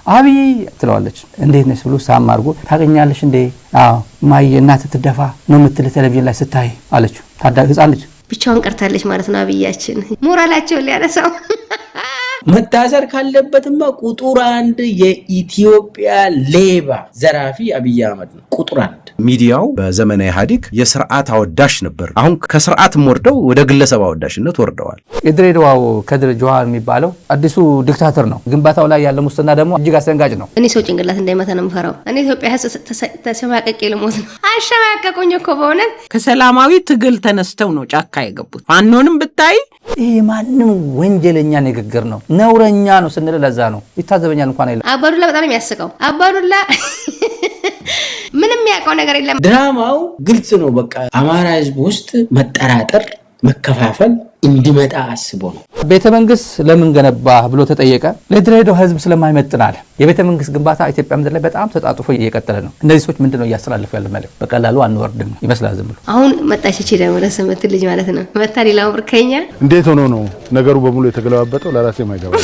አብይ ትለዋለች እንዴት ነሽ ብሎ ሳም አድርጎ ታገኛለሽ እንዴ አዎ ማየ እናት ትደፋ ነው የምትል ቴሌቪዥን ላይ ስታይ አለችው ታዳጊ ህፃን ልጅ ብቻውን ቀርታለች ማለት ነው አብያችን ሞራላቸው ሊያነሳው መታሰር ካለበትማ ቁጥር 1 የኢትዮጵያ ሌባ ዘራፊ አብይ አህመድ ነው ቁጥር 1 ሚዲያው በዘመነ ኢህአዴግ የሥርዓት አወዳሽ ነበር አሁን ከሥርዓትም ወርደው ወደ ግለሰብ አወዳሽነት ወርደዋል የድሬዳዋው ከድር ጆሃር የሚባለው አዲሱ ዲክታተር ነው ግንባታው ላይ ያለ ሙስና ደግሞ እጅግ አስደንጋጭ ነው እኔ ሰው ጭንቅላት እንዳይመታ ነው የምፈራው እኔ ኢትዮጵያ ተሰማቀቅ ልሞት ነው አሸማቀቁኝ እኮ በእውነት ከሰላማዊ ትግል ተነስተው ነው ጫካ የገቡት ፋኖንም ብታይ ይሄ ማንንም ወንጀለኛ ንግግር ነው ነውረኛ ነው ስንል ለዛ ነው ይታዘበኛል እንኳን አይደለም አባዱላ በጣም የሚያስቀው አባዱላ ምንም ያውቀው ነገር የለም ድራማው ግልጽ ነው በቃ አማራ ህዝብ ውስጥ መጠራጠር መከፋፈል እንዲመጣ አስቦ ነው ቤተ መንግስት ለምን ገነባ ብሎ ተጠየቀ ለድሬዳዋ ህዝብ ስለማይመጥናል የቤተ መንግስት ግንባታ ኢትዮጵያ ምድር ላይ በጣም ተጣጥፎ እየቀጠለ ነው እነዚህ ሰዎች ምንድነው እያስተላልፉ ያለው ማለት በቀላሉ አንወርድም ይመስላል ዝም ብሎ አሁን መጣች እቺ ደግሞ ለሰመት ልጅ ማለት ነው መጣ ሌላው ብርከኛ እንዴት ሆኖ ነው ነገሩ በሙሉ የተገለባበጠው ለራሴ ማይገባ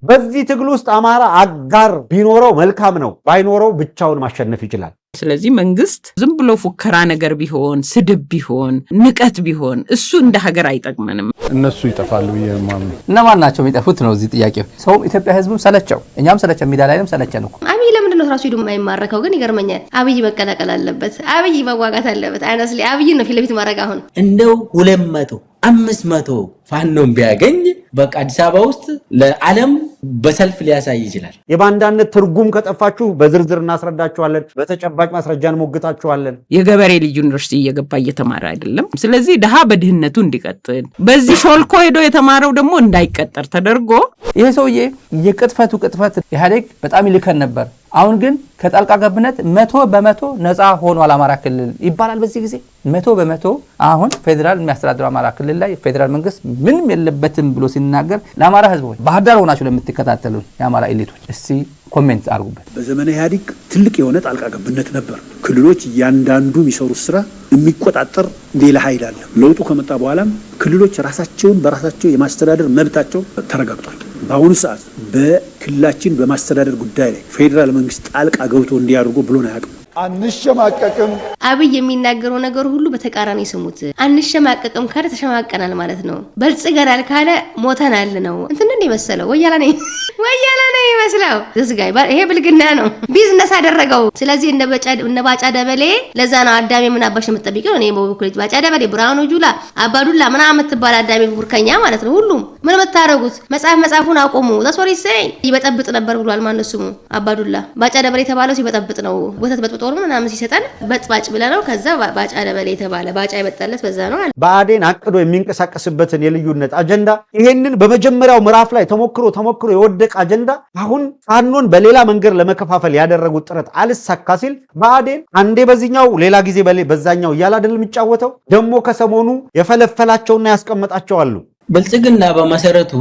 በዚህ ትግል ውስጥ አማራ አጋር ቢኖረው መልካም ነው ባይኖረው ብቻውን ማሸነፍ ይችላል ስለዚህ መንግስት ዝም ብሎ ፉከራ ነገር ቢሆን ስድብ ቢሆን ንቀት ቢሆን እሱ እንደ ሀገር አይጠቅመንም እነሱ ይጠፋሉ በየማም እነማን ናቸው የሚጠፉት ነው እዚህ ጥያቄው ሰው ኢትዮጵያ ህዝብም ሰለቸው እኛም ሰለቸን ሚዲያ ላይም ሰለቸን እኮ አብይ ለምንድን ነው ራሱ ሄዶ የማይማረከው ግን ይገርመኛል አብይ መቀላቀል አለበት አብይ መዋጋት አለበት አይነስሊ አብይ ነው ፊት ለፊት ማረጋ አሁን እንደው 200 500 ፋኖን ቢያገኝ በቃ አዲስ አበባ ውስጥ ለዓለም በሰልፍ ሊያሳይ ይችላል የባንዳነት ትርጉም ከጠፋችሁ በዝርዝር እናስረዳችኋለን በተጨባጭ ማስረጃን ሞግታችኋለን የገበሬ ልጅ ዩኒቨርሲቲ እየገባ እየተማረ አይደለም ስለዚህ ደሃ በድህነቱ እንዲቀጥል በዚህ ሾልኮ ሄዶ የተማረው ደግሞ እንዳይቀጠር ተደርጎ ይሄ ሰውዬ የቅጥፈቱ ቅጥፈት ኢህአዴግ በጣም ይልከን ነበር አሁን ግን ከጣልቃ ገብነት 100% ነፃ ሆኗል አማራ ክልል ይባላል በዚህ ጊዜ 100% አሁን ፌደራል የሚያስተዳድረው አማራ ክልል ላይ ፌደራል መንግስት ምንም የለበትም ብሎ ሲናገር ለአማራ ህዝቦች ባህር ዳር ሆናችሁ ለምትከታተሉ የአማራ ኤሊቶች እስቲ ኮሜንት አድርጉበት በዘመነ ኢህአዴግ ትልቅ የሆነ ጣልቃ ገብነት ነበር ክልሎች ያንዳንዱ የሚሰሩት ስራ የሚቆጣጠር ሌላ ኃይል አለ ለውጡ ከመጣ በኋላም ክልሎች ራሳቸውን በራሳቸው የማስተዳደር መብታቸው ተረጋግጧል በአሁኑ ሰዓት በክልላችን በማስተዳደር ጉዳይ ላይ ፌደራል መንግስት ጣልቃ ገብቶ እንዲያደርጉ ብሎ ነው ያቀው አንሸማቀቅም አብይ የሚናገረው ነገር ሁሉ በተቃራኒ ስሙት አንሸማቀቅም ካለ ተሸማቀናል ማለት ነው በልጽገናል ካለ ሞተናል ነው እንትን እንደ መሰለው ወያላ ነው ይመስለው ዝጋይ ይሄ ብልግና ነው ቢዝነስ አደረገው ስለዚህ እነ ባጫ ደበሌ ለዛ ነው አዳሜ ምን አባሽ የምትጠብቂው እኔ በበኩሌ ባጫ ደበሌ ብራውኑ ጁላ አባዱላ ምናምን የምትባል አዳሜ ቡርከኛ ማለት ነው ሁሉም ምን መታረጉት መጻፉን አቆሙ ዘሶሪ ሰይ ይበጠብጥ ነበር ብሏል ማነው ስሙ አባዱላ ባጫ ደበሌ የተባለው ሲበጠብጥ ነው ወተት በጥብጦ ነው ምናምን ሲሰጣን በጥባጭ ብለናው ከዛ ባጫ ደበሌ የተባለ ባጫ ይበጣለት በዛ ነው አለ ባዴን አቅዶ የሚንቀሳቀስበትን የልዩነት አጀንዳ ይሄንን በመጀመሪያው ምዕራፍ ላይ ተሞክሮ የወደቀ አጀንዳ አሁን ፋኖን በሌላ መንገድ ለመከፋፈል ያደረጉት ጥረት አልሳካ ሲል ባዴን አንዴ በዚህኛው ሌላ ጊዜ በዛኛው ያላደል የሚጫወተው ደሞ ከሰሞኑ የፈለፈላቸውና ያስቀመጣቸው አሉ ብልጽግና በመሰረቱ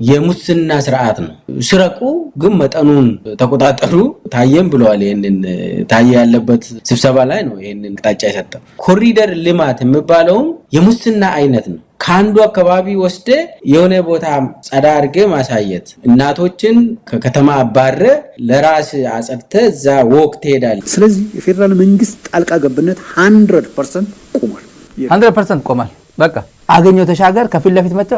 የሙስና ስርዓት ነው ሽረቁ ግን መጠኑን ተቆጣጣሩ ታየም ብለዋል ይሄንን ታየ ያለበት ስብሰባ ላይ ነው ይሄንን አቅጣጫ የሰጠው ኮሪደር ልማት የሚባለው የሙስና አይነት ነው ካንዱ አካባቢ ወስደ የሆነ ቦታ ጸዳ አድርገ ማሳየት እናቶችን ከከተማ አባረ ለራስ አጸድተ እዛ ወቅት ሄዳል ስለዚህ የፌደራል መንግስት ጣልቃ ገብነት 100% ቆሟል 100% ቆሟል በቃ አገኘው ተሻገር ከፊት ለፊት መጣ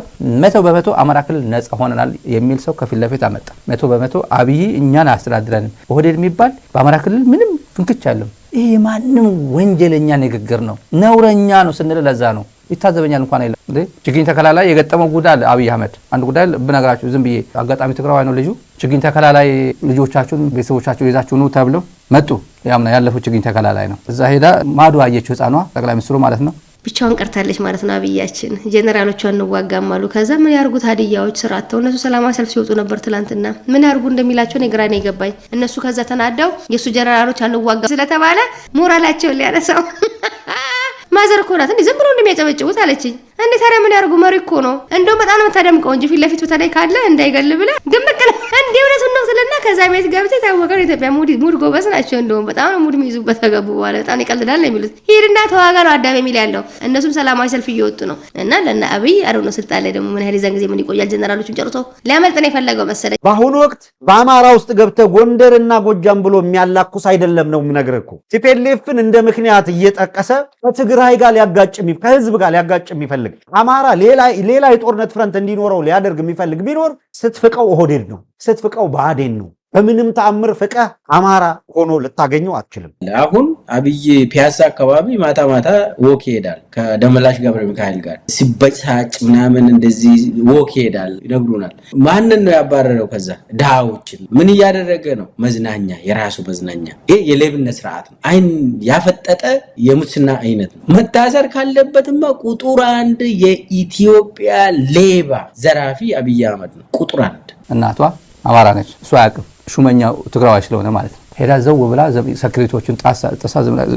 100% አማራ ክልል ነፃ ሆነናል የሚል ሰው ከፊት ለፊት አመጣ 100% አብይ እኛን አስተዳድረን ወዴት የሚባል በአማራ ክልል ምንም ፍንክች ያለው ይሄ ማንንም ወንጀለኛ ንግግር ነው ነውረኛ ነው ስንል ለዛ ነው ይታዘበኛል እንኳን አይደለም እንዴ ችግኝ ተከላ ላይ የገጠመው ጉዳይ አብይ አህመድ አንድ ጉዳይ ብነግራችሁ ዝም ብዬ አጋጣሚ ትግራዋይ ነው ልጁ ችግኝ ተከላ ላይ ልጆቻችሁን ቤተሰቦቻችሁ ይዛችሁ ነው ተብለው መጡ ያምና ያለፈው ችግኝ ተከላ ላይ ነው እዛ ሄዳ ማዶ አየችው ህፃኗ ጠቅላይ ሚኒስትሩ ማለት ነው ብቻውን ቀርታለች ማለት ነው አብያችን ጀነራሎቹ አንዋጋም አሉ ከዛ ምን ያርጉት ሀዲያዎች ስራተው እነሱ ሰላማዊ ሰልፍ ሲወጡ ነበር ትላንትና ምን ያርጉ እንደሚላቸው ነው ግራኔ ይገባኝ እነሱ ከዛ ተናዳው የሱ ጀነራሎች አንዋጋ ስለተባለ ሞራላቸው ሊያነሳው ማዘር ኮላት እንዴ ዝም ብሎ እንደሚያጨበጭቡት አለችኝ እንዴ ታዲያ ምን ያርጉ? መሪ እኮ ነው። እንደው በጣም ነው የምታደምቀው እንጂ ፊት ለፊት በተለይ ካለ እንዳይገል ብለህ ድምቅ ነው እንዴ እውነቱን ነው ስልና ከዛ ቤት ገብተህ ታወቀው ኢትዮጵያ ሙድ ጎበዝ ናቸው። እንደው በጣም ነው ሙድ የሚይዙበት ተገቡ በኋላ በጣም ይቀልዳል ነው የሚሉት። ሂድና ተዋጋ ነው አዳም የሚል ያለው። እነሱም ሰላማዊ ሰልፍ እየወጡ ነው እና ለና አብይ አሮን ነው ስልጣን ላይ ደግሞ ምን ያህል ጊዜ ምን ይቆያል? ጀነራሎቹን ጨርሶ ሊያመልጥ ነው የፈለገው መሰለኝ። በአሁኑ ወቅት በአማራ ውስጥ ገብተህ ጎንደርና ጎጃም ብሎ የሚያላኩስ አይደለም ነው የምነግርህ እኮ ቲፒኤልኤፍን እንደ ምክንያት እየጠቀሰ ከትግራይ ጋር ከህዝብ ጋር ሊያጋጭ የሚፈልግ አማራ ሌላ የጦርነት ፍረንት እንዲኖረው ሊያደርግ የሚፈልግ ቢኖር ስትፍቀው ኦህዴድ ነው፣ ስትፍቀው ብአዴን ነው። በምንም ተአምር ፍቀህ አማራ ሆኖ ልታገኘው አትችልም። አሁን አብይ ፒያሳ አካባቢ ማታ ማታ ወክ ይሄዳል ከደመላሽ ገብረ ሚካኤል ጋር ሲበሳጭ ምናምን እንደዚህ ወክ ይሄዳል ይነግሩናል። ማንን ነው ያባረረው? ከዛ ድሃዎችን ምን እያደረገ ነው? መዝናኛ፣ የራሱ መዝናኛ። ይሄ የሌብነት ስርዓት ነው። አይን ያፈጠጠ የሙስና አይነት ነው። መታሰር ካለበትማ ቁጥር 1 የኢትዮጵያ ሌባ ዘራፊ አብይ አህመድ ነው ቁጥር 1። እናቷ አማራ ነች፣ እሱ አያውቅም። ሹመኛው ትግራዋይ ስለሆነ ማለት ነው። ሄዳ ዘው ብላ ሰክሬቶቹን ጣሳ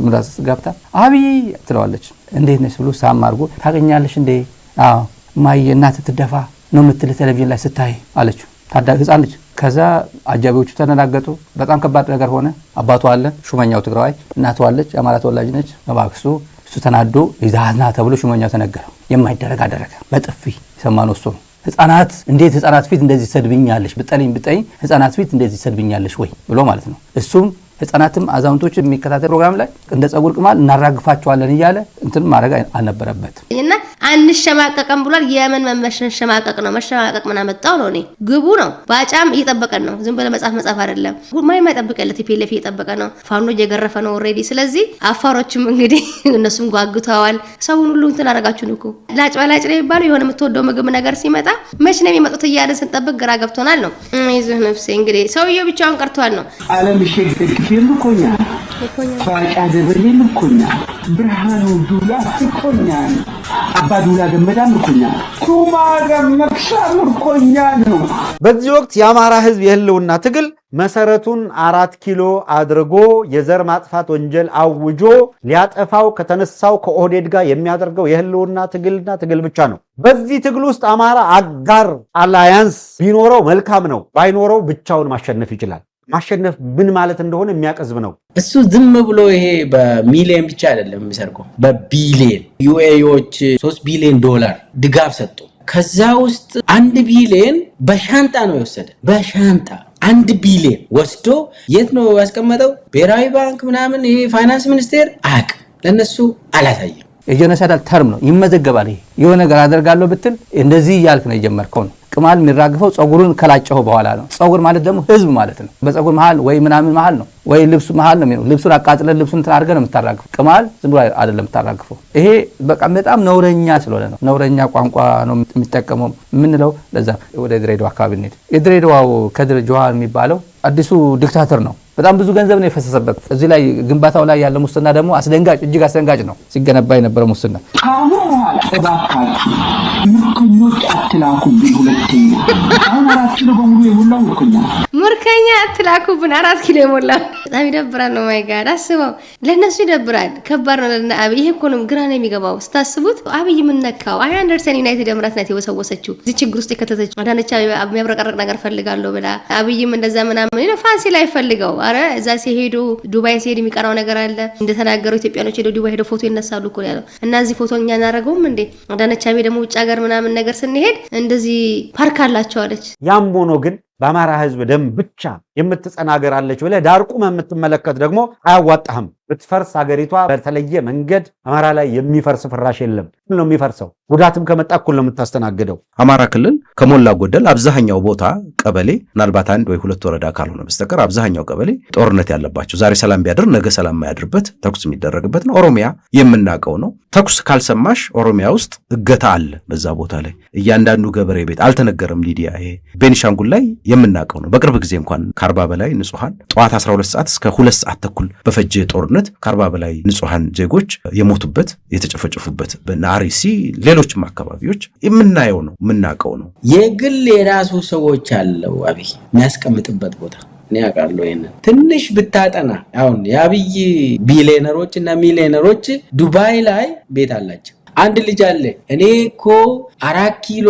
ምላስ ገብታ አብይ ትለዋለች። እንዴት ነሽ ብሎ ሳም አድርጎ ታገኛለሽ እንዴ? አዎ ማየ እናት ትደፋ ነው የምትል ቴሌቪዥን ላይ ስታይ አለችው። ታዳጊ ህፃን ልጅ። ከዛ አጃቢዎቹ ተነናገጡ። በጣም ከባድ ነገር ሆነ። አባቷ አለ ሹመኛው ትግራዋይ፣ እናቷ አለች አማራ ተወላጅ ነች። በባክሱ እሱ ተናዶ ይዛና ተብሎ ሹመኛው ተነገረው። የማይደረግ አደረገ። በጥፊ የሰማነው እሱ ነው። ህፃናት እንዴት ህፃናት ፊት እንደዚህ ሰድብኛለሽ ብጠልኝ ህፃናት ፊት እንደዚህ ሰድብኛለሽ ወይ ብሎ ማለት ነው። እሱም ህፃናትም አዛውንቶች የሚከታተል ፕሮግራም ላይ እንደ ጸጉር ቅማል እናራግፋቸዋለን እያለ እንትን ማድረግ አልነበረበትም። እና አንሸማቀቅም ብሏል። የምን መሸማቀቅ ነው? መሸማቀቅ ምን አመጣው ነው? እኔ ግቡ ነው። ባጫም እየጠበቀን ነው። ዝም ብለ መጻፍ አይደለም። ማንም አይጠብቀለት። ቲፒኤልኤፍ እየጠበቀ ነው። ፋኖ እየገረፈ ነው ኦልሬዲ። ስለዚህ አፋሮችም እንግዲህ እነሱም ጓጉተዋል። ሰውን ሁሉ እንትን አረጋችሁን እኮ ላጭ በላጭ ነው የሚባለው። የሆነ የምትወደው ምግብ ነገር ሲመጣ መች ነው የሚመጡት እያለን ስንጠብቅ ግራ ገብቶናል ነው። ይዙህ ነፍሴ እንግዲህ ሰውየው ብቻውን ቀርቷል ነው። ዓለም ፊልም ኮኛ ፋጫ ዘብሬል ኮኛ ብርሃኑ ዱላ ኮኛ አባ ዱላ ገመዳም ኮኛ ኩማ ገመክሻም ኮኛ ነው። በዚህ ወቅት የአማራ ህዝብ የህልውና ትግል መሰረቱን 4 ኪሎ አድርጎ የዘር ማጥፋት ወንጀል አውጆ ሊያጠፋው ከተነሳው ከኦህዴድ ጋር የሚያደርገው የህልውና ትግል ብቻ ነው። በዚህ ትግል ውስጥ አማራ አጋር አላያንስ ቢኖረው መልካም ነው። ባይኖረው ብቻውን ማሸነፍ ይችላል። ማሸነፍ ምን ማለት እንደሆነ የሚያቀዝብ ነው። እሱ ዝም ብሎ ይሄ በሚሊዮን ብቻ አይደለም የሚሰርቀው፣ በቢሊዮን ዩኤኢዎች 3 ቢሊዮን ዶላር ድጋፍ ሰጡ። ከዛ ውስጥ 1 ቢሊዮን በሻንጣ ነው የወሰደ። በሻንጣ 1 ቢሊዮን ወስዶ የት ነው ያስቀመጠው? ብሔራዊ ባንክ ምናምን ይሄ ፋይናንስ ሚኒስቴር አያውቅም፣ ለነሱ አላሳየም። የጄኖሳይዳል ተርም ነው፣ ይመዘገባል። ይሄ የሆነ ነገር አደርጋለሁ ብትል እንደዚህ እያልክ ነው የጀመርከው ነው። ቅማል የሚራግፈው ጸጉሩን ከላጨው በኋላ ነው። ጸጉር ማለት ደግሞ ህዝብ ማለት ነው። በጸጉር መሃል ወይ ምናምን መሃል ነው ወይ ልብሱ መሃል ነው። ልብሱን አቃጥለን ልብሱን አድርገህ ነው የምታራግፈው። ቅማል ዝም ብሎ አይደለም የምታራግፈው። ይሄ በቃ በጣም ነውረኛ ስለሆነ ነው። ነውረኛ ቋንቋ ነው የሚጠቀመው የምንለው። ለዛ ወደ ድሬዳዋ አካባቢ እንሂድ። የድሬዳዋው ከድር ጆሃር የሚባለው አዲሱ ዲክታተር ነው። በጣም ብዙ ገንዘብ ነው የፈሰሰበት። እዚህ ላይ ግንባታው ላይ ያለ ሙስና ደግሞ አስደንጋጭ፣ እጅግ አስደንጋጭ ነው። ሲገነባ የነበረው ሙስና ካሁን በኋላ እባካችሁ ምርኮኞች አትላኩብን። ሁለተኛ አሁን 4 ኪሎ በሙሉ የሞላው ምርኮኛ አትላኩብን። 4 ኪሎ የሞላው በጣም ይደብራል ነው። ማይ ጋድ አስበው፣ ለነሱ ይደብራል። ከባድ ነው ለና አብይ። ይሄ እኮ ነው ግራ ነው የሚገባው ስታስቡት። አብይ ምን ነካው? አይ አንደርሰን ዩናይትድ እምራት ናት የወሰወሰችው እዚህ ችግር ውስጥ የከተተችው። አዳነች የሚያብረቀርቅ ነገር ፈልጋለሁ ብላ አብይም እንደዛ ምናምን ነው ፋንሲ ላይ ፈልገው። አረ እዛ ሲሄዱ ዱባይ ሲሄድ የሚቀራው ነገር አለ እንደተናገሩ ኢትዮጵያኖች ሄደው ዱባይ ሄደው ፎቶ ይነሳሉ እኮ ያለው። እና እዚህ ፎቶ እኛ እናደርገውም እንዴ? አዳነች አቤ ደግሞ ውጭ ሀገር ምናምን ነገር ስንሄድ እንደዚህ ፓርክ አላቸው አለች። ያም ሆኖ ግን በአማራ ህዝብ ደም ብቻ የምትጸና ሀገር አለች ብለህ ዳርቁም የምትመለከት ደግሞ አያዋጣህም። ብትፈርስ ሀገሪቷ በተለየ መንገድ አማራ ላይ የሚፈርስ ፍራሽ የለም። ነው የሚፈርሰው። ጉዳትም ከመጣ እኩል ነው የምታስተናግደው። አማራ ክልል ከሞላ ጎደል አብዛኛው ቦታ ቀበሌ፣ ምናልባት 1 ወይ 2 ወረዳ ካልሆነ በስተቀር አብዛኛው ቀበሌ ጦርነት ያለባቸው፣ ዛሬ ሰላም ቢያድር ነገ ሰላም የማያድርበት ተኩስ የሚደረግበት ነው። ኦሮሚያ የምናውቀው ነው። ተኩስ ካልሰማሽ ኦሮሚያ ውስጥ እገታ አለ። በዛ ቦታ ላይ እያንዳንዱ ገበሬ ቤት አልተነገረም። ሊዲያ ይሄ ቤኒሻንጉል ላይ የምናውቀው ነው። በቅርብ ጊዜ እንኳን ከ40 በላይ ንጹሃን ጠዋት 12 ሰዓት እስከ 2 ሰዓት ተኩል በፈጀ ጦርነት ከ40 በላይ ንጹሃን ዜጎች የሞቱበት የተጨፈጨፉበት በናሪሲ ሌሎችም አካባቢዎች የምናየው ነው፣ የምናውቀው ነው። የግል የራሱ ሰዎች አለው አብይ የሚያስቀምጥበት ቦታ እኔ አውቃለሁ። ይሄንን ትንሽ ብታጠና አሁን የአብይ ቢሊዮነሮች እና ሚሊዮነሮች ዱባይ ላይ ቤት አላቸው። አንድ ልጅ አለ እኔ እኮ 4 ኪሎ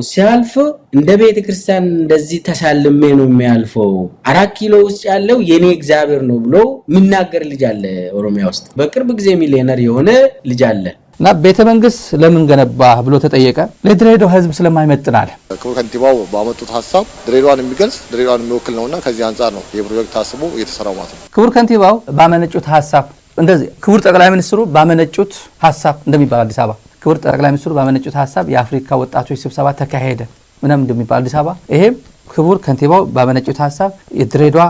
ሲያልፍ እንደ ቤተ ክርስቲያን እንደዚህ ተሳልሜ ነው የሚያልፈው 4 ኪሎ ውስጥ ያለው የኔ እግዚአብሔር ነው ብሎ የሚናገር ልጅ አለ ኦሮሚያ ውስጥ በቅርብ ጊዜ ሚሊዮነር የሆነ ልጅ አለ እና ቤተ መንግስት ለምን ገነባ ብሎ ተጠየቀ። ለድሬዳዋ ህዝብ ስለማይመጥን አለ። ክቡር ከንቲባው ባመጡት ሐሳብ ድሬዳዋን የሚገልጽ ድሬዳዋን የሚወክል ነውና ከዚህ አንፃር ነው የፕሮጀክት ታስቦ እየተሰራው ማለት ነው። ክቡር ከንቲባው ባመነጩት ሐሳብ እንደዚህ ክቡር ጠቅላይ ሚኒስትሩ ባመነጩት ሐሳብ እንደሚባል አዲስ አበባ ክቡር ጠቅላይ ሚኒስትሩ ባመነጩት ሐሳብ የአፍሪካ ወጣቶች ስብሰባ ተካሄደ ምንም እንደሚባል አዲስ አበባ ይሄም ክቡር ከንቲባው ባመነጩት ሐሳብ የድሬዳዋ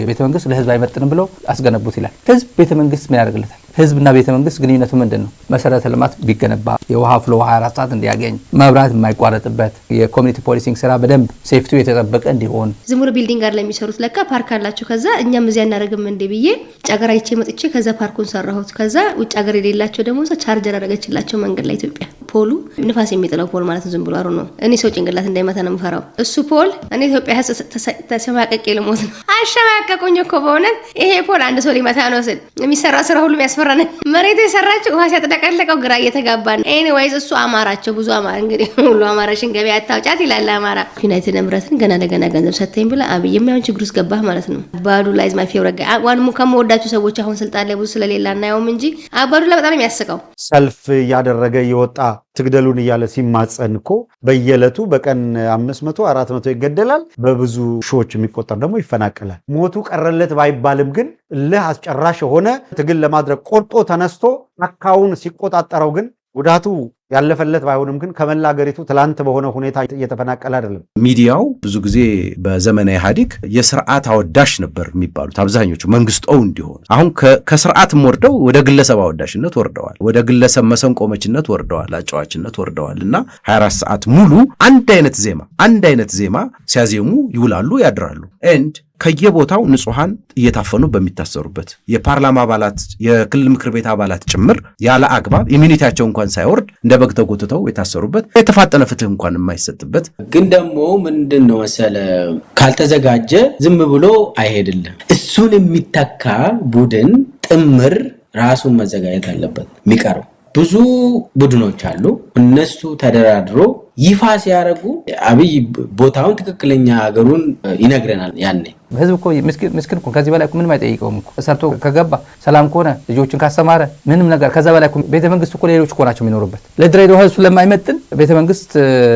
ቤተ መንግስት ለህዝብ አይመጥንም ብለው አስገነቡት ይላል። ህዝብ ቤተ መንግስት ምን ያደርግለታል? ህዝብና ቤተ መንግስት ግንኙነቱ ምንድነው? መሰረተ ልማት ቢገነባ የውሃ ፍሎ 24 ሰዓት እንዲያገኝ መብራት የማይቋረጥበት የኮሚኒቲ ፖሊሲንግ ስራ በደንብ ሴፍቲው የተጠበቀ እንዲሆን ዝም ብሎ ቢልዲንግ ጋር ለሚሰሩት ለካ ፓርክ አላቸው። ከዛ እኛም እዚያ እናደርግም እንደ ብዬ ውጭ ሀገር አይቼ መጥቼ ከዛ ፓርኩን ሰራሁት። ከዛ ውጭ ሀገር የሌላቸው ደግሞ ቻርጀር አደረገችላቸው መንገድ ላይ ኢትዮጵያ ፖሉ ንፋስ የሚጥለው ፖል ማለት ዝም ብሎ አሩ ነው። እኔ ሰው ጭንቅላት እንዳይመታ ነው የምፈራው። እሱ ፖል እኔ ኢትዮጵያ ተሸማቀቄ ልሞት ነው። አሸማቀቁኝ እኮ በእውነት ይሄ ፖል አንድ ሰው ሊመታ ነው ስል የሚሰራ ስራ ሁሉ ያስፈራነ መሬቱ የሰራቸው ውሃ ሲያጥለቀለቀው ግራ እየተጋባ ነው። ኤኒዌይዝ እሱ አማራቸው ብዙ አማራ እንግዲህ ሁሉ አማራሽን ገበያ አታውጫት ይላል አማራ። ዩናይትድ ኤምሬትን ገና ለገና ገንዘብ ሰጥተኝ ብላ አብይም ያውን ችግር ውስጥ ገባህ ማለት ነው። አባዱላ ኢዝ ማይ ፌቨራይት ጋይ ዋን ከመወዳቸው ሰዎች አሁን ስልጣን ላይ ብዙ ስለሌላ እናየውም እንጂ አባዱላ በጣም የሚያስቀው ሰልፍ እያደረገ የወጣ ትግደሉን እያለ ሲማጸን እኮ በየዕለቱ በቀን 500 400 ይገደላል፣ በብዙ ሺዎች የሚቆጠር ደግሞ ይፈናቀላል። ሞቱ ቀረለት ባይባልም ግን እልህ አስጨራሽ የሆነ ትግል ለማድረግ ቆርጦ ተነስቶ አካውን ሲቆጣጠረው ግን ጉዳቱ ያለፈለት ባይሆንም ግን ከመላ ሀገሪቱ ትላንት በሆነ ሁኔታ እየተፈናቀለ አይደለም። ሚዲያው ብዙ ጊዜ በዘመነ ኢህአዴግ የስርዓት አወዳሽ ነበር የሚባሉት አብዛኞቹ መንግስት እንዲሆን አሁን ከስርዓትም ወርደው ወደ ግለሰብ አወዳሽነት ወርደዋል፣ ወደ ግለሰብ መሰንቆመችነት ወርደዋል፣ አጫዋችነት ወርደዋል እና 24 ሰዓት ሙሉ አንድ አይነት ዜማ ሲያዜሙ ይውላሉ ያድራሉ። ኤንድ ከየቦታው ንጹሃን እየታፈኑ በሚታሰሩበት የፓርላማ አባላት የክልል ምክር ቤት አባላት ጭምር ያለ አግባብ ኢሚኒቲያቸው እንኳን ሳይወርድ እንደ በግ ተጎትተው የታሰሩበት የተፋጠነ ፍትህ እንኳን የማይሰጥበት ግን ደግሞ ምንድነው መሰለ ካልተዘጋጀ ዝም ብሎ አይሄድልም። እሱን የሚተካ ቡድን ጥምር ራሱን መዘጋጀት አለበት። የሚቀረው ብዙ ቡድኖች አሉ። እነሱ ተደራድሮ ይፋ ሲያረጉ አብይ ቦታውን ትክክለኛ ሀገሩን ይነግረናል። ያኔ ህዝብ እኮ ምስኪን እኮ ከዚህ በላይ ምንም አይጠይቀውም እኮ ሰርቶ ከገባ ሰላም ከሆነ ልጆችን ካስተማረ ምንም ነገር ከዛ በላይ ቤተ መንግስት እኮ ሌሎች እኮ ናቸው የሚኖሩበት። ለድሬዳዋ ህዝብ ስለማይመጥን ቤተ መንግስት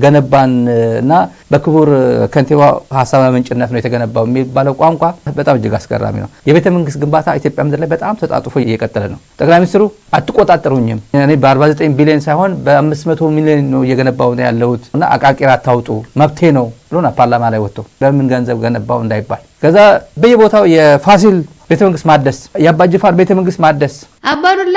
ገነባን እና በክቡር ከንቲባ ሀሳብ ምንጭነት ነው የተገነባው የሚባለው ቋንቋ በጣም እጅግ አስገራሚ ነው። የቤተ መንግስት ግንባታ ኢትዮጵያ ምድር ላይ በጣም ተጣጥፎ እየቀጠለ ነው። ጠቅላይ ሚኒስትሩ አትቆጣጠሩኝም፣ እኔ በ49 ቢሊዮን ሳይሆን በ500 ሚሊዮን ነው እየገነባው ነው ያለሁት እና አቃቂር አታውጡ መብቴ ነው ብሎና ፓርላማ ላይ ወጥቶ ለምን ገንዘብ ገነባው እንዳይባል ከዛ በየቦታው የፋሲል ቤተመንግስት ማደስ የአባጅፋር ቤተመንግስት ማደስ አባዱላ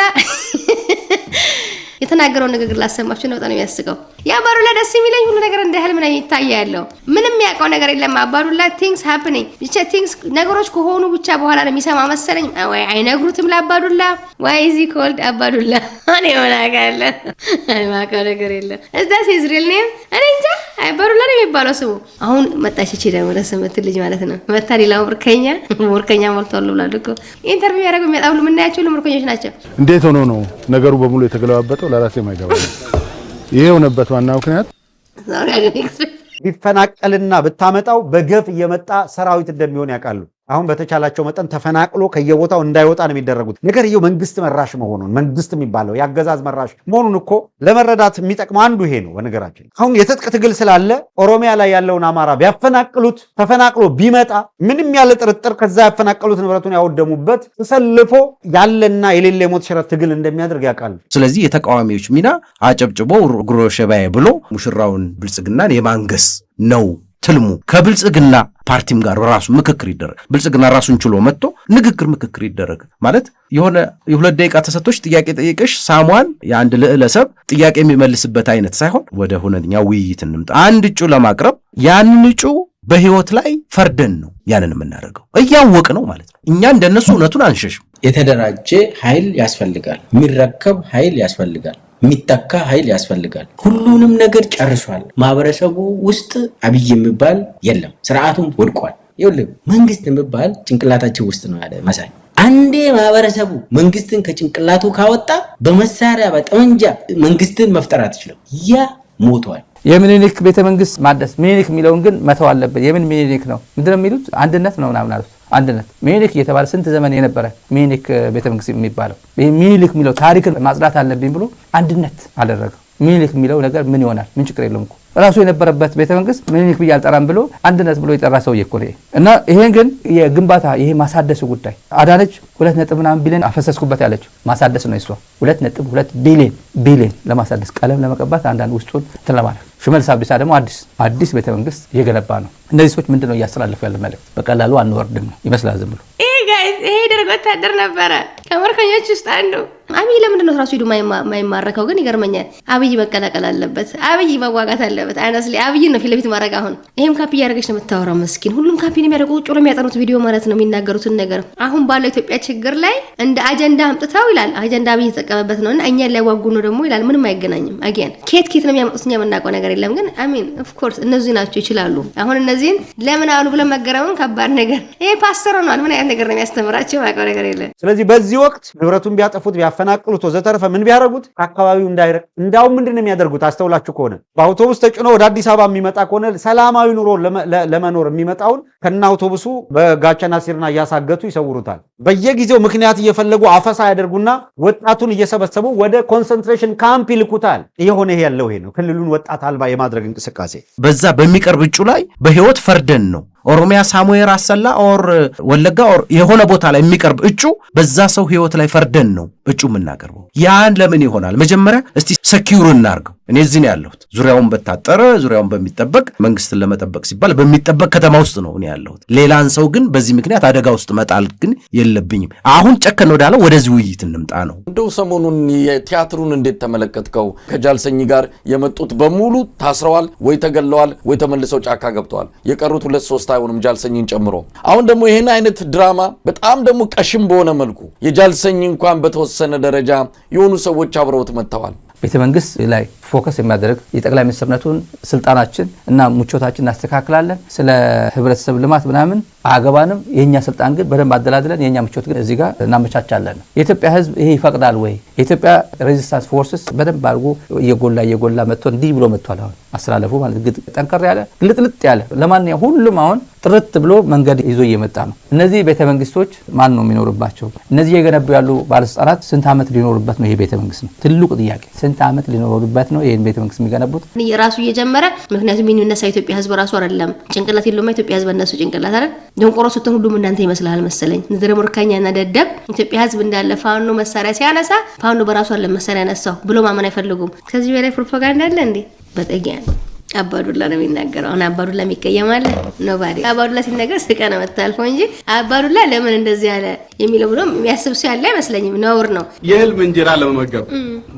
የተናገረው ንግግር ላሰማችሁ ነው። በጣም የሚያስቀው የአባዱላ ደስ የሚለኝ ሁሉ ነገር እንደ ህልም ነው ይታያለው። ምንም ያውቀው ነገር የለም። አባዱላ things happening ብቻ things ነገሮች ከሆኑ ብቻ በኋላ ነው የሚሰማ መሰለኝ። ወይ አይነግሩትም ለአባዱላ why is he called አባዱላ እኔ ወላጋለ አይማቀው ነገር የለም። እዛስ his real name እኔ እንጃ አባዱላ ነው የሚባለው ስሙ። አሁን መጣች እቺ ደግሞ ለስምት ልጅ ማለት ነው መታ ሌላው ወርከኛ ሞልቷል ብሏል እኮ ኢንተርቪው ያደረጉ የሚያጣውሉ ምናያቸው ለምርኮኞች ናቸው። እንዴት ሆኖ ነው ነገሩ በሙሉ የተገለባበጠው? ለራሴ ማይገባ ይሄ ሆነበት ዋና ምክንያት ቢፈናቀልና ብታመጣው በገፍ እየመጣ ሰራዊት እንደሚሆን ያውቃሉ። አሁን በተቻላቸው መጠን ተፈናቅሎ ከየቦታው እንዳይወጣ ነው የሚደረጉት። ነገር ይሄው መንግስት መራሽ መሆኑን መንግስት የሚባለው ያገዛዝ መራሽ መሆኑን እኮ ለመረዳት የሚጠቅመው አንዱ ይሄ ነው። በነገራችን አሁን የትጥቅ ትግል ስላለ ኦሮሚያ ላይ ያለውን አማራ ቢያፈናቅሉት ተፈናቅሎ ቢመጣ ምንም ያለ ጥርጥር ከዛ ያፈናቀሉት ንብረቱን ያወደሙበት ተሰልፎ ያለና የሌለ የሞት ሽረት ትግል እንደሚያደርግ ያውቃሉ። ስለዚህ የተቃዋሚዎች ሚና አጨብጭቦ ጉሮ ሸባዬ ብሎ ሙሽራውን ብልጽግናን የማንገስ ነው ትልሙ። ከብልጽግና ፓርቲም ጋር ራሱ ምክክር ይደረግ። ብልጽግና ራሱን ችሎ መጥቶ ምክክር ይደረግ ማለት የሆነ የ2 ደቂቃ ተሰጥቶሽ ጥያቄ ጠይቀሽ ሳሟን የአንድ ልዕለሰብ ጥያቄ የሚመልስበት አይነት ሳይሆን ወደ ሁነኛ ውይይት እንምጣ። አንድ እጩ ለማቅረብ ያንን እጩ በህይወት ላይ ፈርደን ነው ያንን የምናደርገው እያወቅ ነው ማለት ነው። እኛ እንደነሱ እውነቱን አንሸሽም። የተደራጀ ኃይል ያስፈልጋል። የሚረከብ ኃይል ያስፈልጋል። የሚተካ ኃይል ያስፈልጋል። ሁሉንም ነገር ጨርሷል። ማህበረሰቡ ውስጥ አብይ የሚባል የለም። ስርዓቱም ወድቋል። ይኸውልህ መንግስት የሚባል ጭንቅላታችን ውስጥ ነው ያለ መሳይ። አንዴ ማህበረሰቡ መንግስትን ከጭንቅላቱ ካወጣ በመሳሪያ በጠመንጃ መንግስትን መፍጠር አትችልም። ያ ሞቷል። የሚኒሊክ ቤተ መንግስት ማደስ ሚኒሊክ የሚለውን ግን መተው አለበት። የምን ሚኒሊክ ነው? ምንድነው የሚሉት? አንድነት ነው ምናምን አሉት። አንድነት ሚኒሊክ እየተባለ ስንት ዘመን የነበረ ሚኒሊክ ቤተ መንግስት የሚባለው ይሄ ሚኒሊክ የሚለው ታሪክን ማጽዳት አለብኝ ብሎ አንድነት አደረገው። ሚኒሊክ የሚለው ነገር ምን ይሆናል? ምን ችግር የለውም እኮ ራሱ የነበረበት ቤተ መንግስት ሚኒሊክ ብዬ አልጠራም ብሎ አንድነት ብሎ የጠራ ሰውዬ እኮ ነው። እና ይሄን ግን የግንባታ ይሄ ማሳደሱ ጉዳይ አዳነች 2.9 ቢሊዮን አፈሰስኩበት ያለችው ማሳደስ ነው። እሷ 2.2 ቢሊዮን ለማሳደስ ቀለም ለመቀባት አንዳንድ ውስጡን እንትን ለማለት ሽመልስ አብዲሳ ደግሞ አዲስ ቤተ መንግስት እየገነባ ነው። እነዚህ ሰዎች ምንድነው እያስተላለፉ ያለ መልእክት? በቀላሉ አንወርድም ነው ይመስላል ዝም ብሎ። ይሄ ደርግ ወታደር ነበረ ከመርከኞች ውስጥ አንዱ። አብይ ለምንድን ነው ራሱ ሄዱ ማይማረከው? ግን ይገርመኛል። አብይ መቀላቀል አለበት። አብይ መዋጋት አለበት። አይነስሊ አብይ ነው ፊት ለፊት ማድረግ። አሁን ይሄም ካፒ እያደረገች ነው የምታወራው። መስኪን ሁሉም ካፒ ነው የሚያደርጉት። ቁጭ ብለው የሚያጠኑት ቪዲዮ ማለት ነው የሚናገሩትን ነገር። አሁን ባለው ኢትዮጵያ ችግር ላይ እንደ አጀንዳ አምጥተው ይላል። አጀንዳ አብይ የተጠቀመበት ነውና እኛን ሊያዋጉ ነው ደግሞ ይላል። ምንም አይገናኝም። አጊያን ኬት ነው የሚያመጡት? እኛ የምናውቀው ነገር የለም። ግን አሚን ኦፍ ኮርስ እነዚህ ናቸው ይችላሉ። አሁን እነዚህን ለምን አሉ ብለን መገረምን ከባድ ነገር። ይሄ ፓስተር ነው ምን አይነት ነገር ነው የሚያስተምራቸው? ማውቀው ነገር የለም። ስለዚህ በዚህ ወቅት ንብረቱን ቢያጠፉት ቢያፈናቅሉት ወዘተረፈ ምን ቢያደርጉት አካባቢው እንዳይረቅ እንዳውም ምንድነው የሚያደርጉት? አስተውላችሁ ከሆነ በአውቶቡስ ተጭኖ ወደ አዲስ አበባ የሚመጣ ከሆነ ሰላማዊ ኑሮ ለመኖር የሚመጣውን ከና አውቶቡሱ በጋቸና ሲርና እያሳገቱ ይሰውሩታል። በየጊዜው ምክንያት እየፈለጉ አፈሳ ያደርጉና ወጣቱን እየሰበሰቡ ወደ ኮንሰንትሬሽን ካምፕ ይልኩታል። የሆነ ያለው ይሄ ነው ክልሉን ወጣት አልባ የማድረግ እንቅስቃሴ። በዛ በሚቀርብ እጩ ላይ በህይወት ፈርደን ነው ኦሮሚያ ሳሙኤል አሰላ ኦር ወለጋ ኦር የሆነ ቦታ ላይ የሚቀርብ እጩ በዛ ሰው ህይወት ላይ ፈርደን ነው እጩ የምናቀርበው። ያን ለምን ይሆናል? መጀመሪያ እስቲ ሰኪዩር እናርገው። እኔ እዚህ ነው ያለሁት። ዙሪያውን በታጠረ ዙሪያውን በሚጠበቅ መንግስትን ለመጠበቅ ሲባል በሚጠበቅ ከተማ ውስጥ ነው እኔ ያለሁት። ሌላን ሰው ግን በዚህ ምክንያት አደጋ ውስጥ መጣል ግን የለብኝም። አሁን ጨከን ወዳለው ወደዚህ ውይይት እንምጣ ነው። እንደው ሰሞኑን የቲያትሩን እንዴት ተመለከትከው? ከጃልሰኝ ጋር የመጡት በሙሉ ታስረዋል ወይ ተገለዋል ወይ ተመልሰው ጫካ ገብተዋል። የቀሩት 2-3 አይሆንም ጃልሰኝን ጨምሮ። አሁን ደግሞ ይሄን አይነት ድራማ በጣም ደግሞ ቀሽም በሆነ መልኩ የጃልሰኝ እንኳን በተወሰነ ደረጃ የሆኑ ሰዎች አብረውት መጥተዋል። ቤተ መንግስት ላይ ፎከስ የሚያደርግ የጠቅላይ ሚኒስትርነቱን ስልጣናችን እና ምቾታችን እናስተካክላለን። ስለ ህብረተሰብ ልማት ምናምን አገባንም። የኛ ስልጣን ግን በደንብ አደላድለን የኛ ምቾት ግን እዚህ ጋር እናመቻቻለን። የኢትዮጵያ ህዝብ ይሄ ይፈቅዳል ወይ? የኢትዮጵያ ሬዚስታንስ ፎርስስ በደንብ አድርጎ እየጎላ መጥቶ እንዲህ ብሎ መጥቷል። አሁን አስተላለፉ ማለት ጠንከር ያለ ግልጥልጥ ያለ ለማንኛውም ሁሉም አሁን ጥርት ብሎ መንገድ ይዞ እየመጣ ነው። እነዚህ ቤተ መንግስቶች ማን ነው የሚኖርባቸው? እነዚህ የገነቡ ያሉ ባለስልጣናት ስንት ዓመት ሊኖሩበት ነው? ይሄ ቤተ መንግስት ነው ትልቁ ጥያቄ። ስንት ዓመት ሊኖሩበት ነው ይሄን ቤተ መንግስት የሚገነቡት? የራሱ እየጀመረ ምክንያቱም የሚነሳ ኢትዮጵያ ህዝብ ራሱ አይደለም ጭንቅላት የለውም። ኢትዮጵያ ህዝብ እነሱ ጭንቅላት አይደል? ደንቆሮ ስትሆን ሁሉም እናንተ ይመስላል መሰለኝ። ንድረ ሙርካኛና ደደብ ኢትዮጵያ ህዝብ እንዳለ ፋኖ መሳሪያ ሲያነሳ ፋኖ በራሱ አለ መሳሪያ ያነሳው ብሎ ማመን አይፈልጉም። ከዚህ በላይ ፕሮፓጋንዳ አለ እንዴ? በጠጊያ አባዱላ ነው የሚናገረው። አሁን አባዱላ የሚቀየማል ኖባዲ። አባዱላ ሲናገር ስቀ ነው መታልፈው እንጂ አባዱላ ለምን እንደዚህ ያለ የሚለው ብሎ የሚያስብ ሰው ያለ አይመስለኝም። ነውር ነው። የህልም እንጀራ ለመመገብ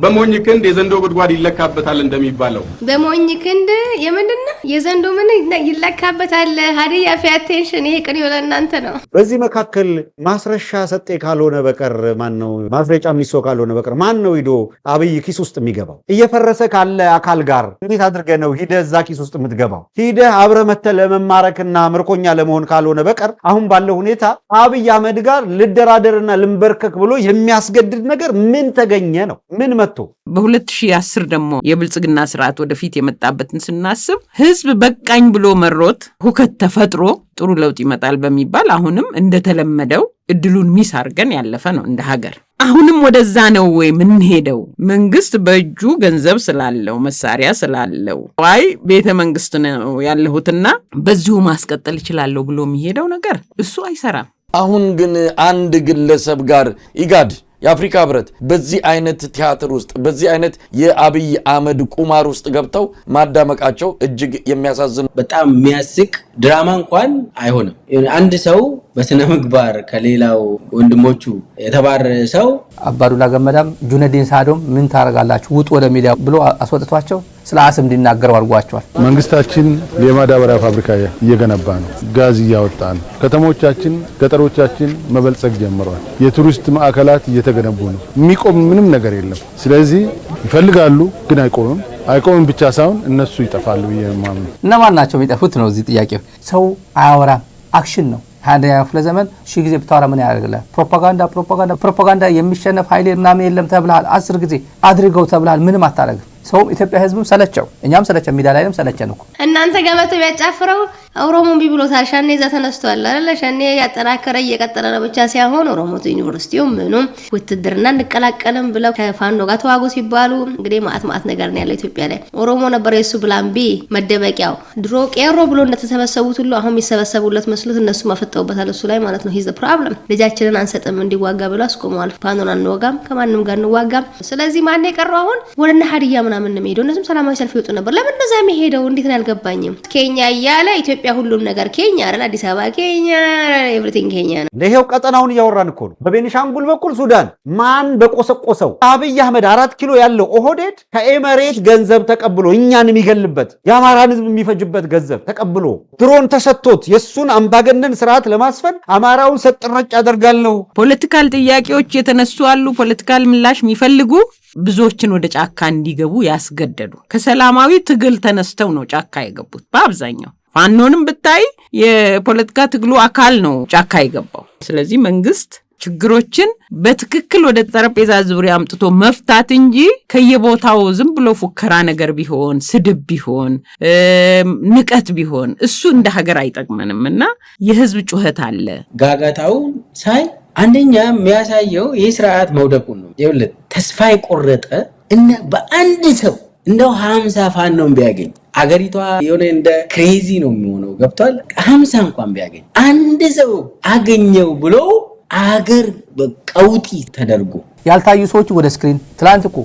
በሞኝ ክንድ የዘንዶ ጉድጓድ ይለካበታል እንደሚባለው በሞኝ ክንድ የምንድነው የዘንዶ ምን ይለካበታል? ሀዲያ ፊ አቴንሽን። ይሄ ቅን ይወለ እናንተ ነው። በዚህ መካከል ማስረሻ ሰጤ ካልሆነ በቀር ማን ነው? ማስረጫ ሚሶ ካልሆነ በቀር ማን ነው ሂዶ አብይ ኪስ ውስጥ የሚገባው? እየፈረሰ ካለ አካል ጋር እንዴት አድርገህ ነው ሂደህ እዛ ኪስ ውስጥ የምትገባው? ሂደህ አብረህ መተህ ለመማረክና ምርኮኛ ለመሆን ካልሆነ በቀር አሁን ባለው ሁኔታ አብይ አህመድ ጋር ልደራደርና ልንበርከክ ብሎ የሚያስገድድ ነገር ምን ተገኘ ነው? ምን መጥቶ በ2010 ደግሞ የብልጽግና ስርዓት ወደፊት የመጣበትን ስናስብ ህዝብ በቃኝ ብሎ መሮት ሁከት ተፈጥሮ ጥሩ ለውጥ ይመጣል በሚባል አሁንም እንደተለመደው እድሉን ሚስ አድርገን ያለፈ ነው እንደ ሀገር። አሁንም ወደዛ ነው ወይ ምን ሄደው? መንግስት በእጁ ገንዘብ ስላለው መሳሪያ ስላለው ዋይ ቤተ መንግስት ነው ያለሁትና በዚሁ ማስቀጠል ይችላል ብሎ የሚሄደው ነገር እሱ አይሰራም። አሁን ግን አንድ ግለሰብ ጋር ኢጋድ የአፍሪካ ህብረት በዚህ አይነት ቲያትር ውስጥ በዚህ አይነት የአብይ አህመድ ቁማር ውስጥ ገብተው ማዳመቃቸው እጅግ የሚያሳዝን በጣም የሚያስቅ ድራማ እንኳን አይሆንም። አንድ ሰው በስነ ምግባር ከሌላው ወንድሞቹ የተባረረ ሰው አባዱላ ገመዳም ጁነዲን ሳዶም ምን ታረጋላችሁ ውጡ ወደ ሚዲያ ብሎ አስወጥቷቸው ስለ አስም እንዲናገሩ አድርጓቸዋል። መንግስታችን የማዳበሪያ ፋብሪካ እየገነባ ነው። ጋዝ እያወጣ ነው። ከተሞቻችን ገጠሮቻችን መበልጸግ ጀምረዋል። የቱሪስት ማዕከላት እየተገነቡ ነው። የሚቆም ምንም ነገር የለም። ስለዚህ ይፈልጋሉ ግን አይቆምም ብቻ ሳይሆን እነሱ ይጠፋሉ። የማምኑ እነማን ናቸው የሚጠፉት ነው እዚህ ጥያቄው። ሰው አያወራም፣ አክሽን ነው። 21ኛው ክፍለ ዘመን ሺህ ጊዜ ብታወራ ምን ያደርግልሃል? ፕሮፓጋንዳ የሚሸነፍ ኃይል ምናምን የለም ተብልሃል። 10 ጊዜ አድርገው ተብልሃል። ምንም አታደርግም። ሰውም ኢትዮጵያ ህዝብም ሰለቸው፣ እኛም ሰለቸን፣ ሚዲያ ላይም ሰለቸን እኮ። እናንተ ገመቶ ቢያጫፍረው ኦሮሞን ቢብሎታል። ሸኔ እዛ ተነስቷል አይደል? ሸኔ ያጠናከረ እየቀጠለ ነው ብቻ ሳይሆን ኦሮሞ ዩኒቨርሲቲው ምኑም ውትድርና እንቀላቀልም ብለው ከፋኖ ጋር ተዋጉ ሲባሉ እንግዲህ ማአት ነገር ነው ያለው ኢትዮጵያ ላይ። ኦሮሞ ነበር የሱ ብላምቢ መደበቂያው። ድሮ ቄሮ ብሎ እንደተሰበሰቡት ሁሉ አሁን የሚሰበሰቡለት መስሎት እነሱ ማፈጠውበታል እሱ ላይ ማለት ነው። ሂዝ ዘ ፕሮብለም። ልጃችንን አንሰጥም እንዲዋጋ ብሎ አስቆመዋል። ፋኖን አንወጋም፣ ከማንም ጋር እንዋጋም። ስለዚህ ማን የቀረው አሁን ወደነ ሀዲያ ምናምን ነው የሚሄደው። እነሱም ሰላማዊ ሰልፍ ይወጡ ነበር። ለምን እንደዛ የሚሄደው እንዴት ነው ያልገባኝም። ኬኛ እያለ ኢትዮጵያ ሁሉም ነገር ኬኛ አይደል? አዲስ አበባ ኬኛ፣ ኤቭሪቲንግ ኬኛ ነው። ለይሄው ቀጠናውን እያወራን እኮ ነው። በቤኒሻንጉል በኩል ሱዳን ማን በቆሰቆሰው አብይ አህመድ 4 ኪሎ ያለው ኦህዴድ ከኤመሬት ገንዘብ ተቀብሎ እኛን የሚገልበት የአማራን ህዝብ የሚፈጅበት ገንዘብ ተቀብሎ ድሮን ተሰጥቶት የሱን አምባገነን ስርዓት ለማስፈን አማራውን ሰጥረጭ ያደርጋለሁ። ፖለቲካል ጥያቄዎች የተነሱ አሉ። ፖለቲካል ምላሽ የሚፈልጉ ብዙዎችን ወደ ጫካ እንዲገቡ ያስገደዱ ከሰላማዊ ትግል ተነስተው ነው ጫካ የገቡት። በአብዛኛው ፋኖንም ብታይ የፖለቲካ ትግሉ አካል ነው ጫካ የገባው። ስለዚህ መንግስት ችግሮችን በትክክል ወደ ጠረጴዛ ዙሪያ አምጥቶ መፍታት እንጂ ከየቦታው ዝም ብሎ ፉከራ ነገር ቢሆን፣ ስድብ ቢሆን፣ ንቀት ቢሆን እሱ እንደ ሀገር አይጠቅመንም እና የህዝብ ጩኸት አለ። ጋጋታውን ሳይ አንደኛ የሚያሳየው ይህ ስርዓት መውደቁን ነው። ይኸውልህ ተስፋ የቆረጠ እና በአንድ ሰው እንደው 50 ፋኖን ቢያገኝ አገሪቷ የሆነ እንደ ክሬዚ ነው የሚሆነው። ገብቷል? 50 እንኳን ቢያገኝ አንድ ሰው አገኘው ብሎ አገር በቀውጢ ተደርጎ ያልታዩ ሰዎች ወደ ስክሪን ትላንት እኮ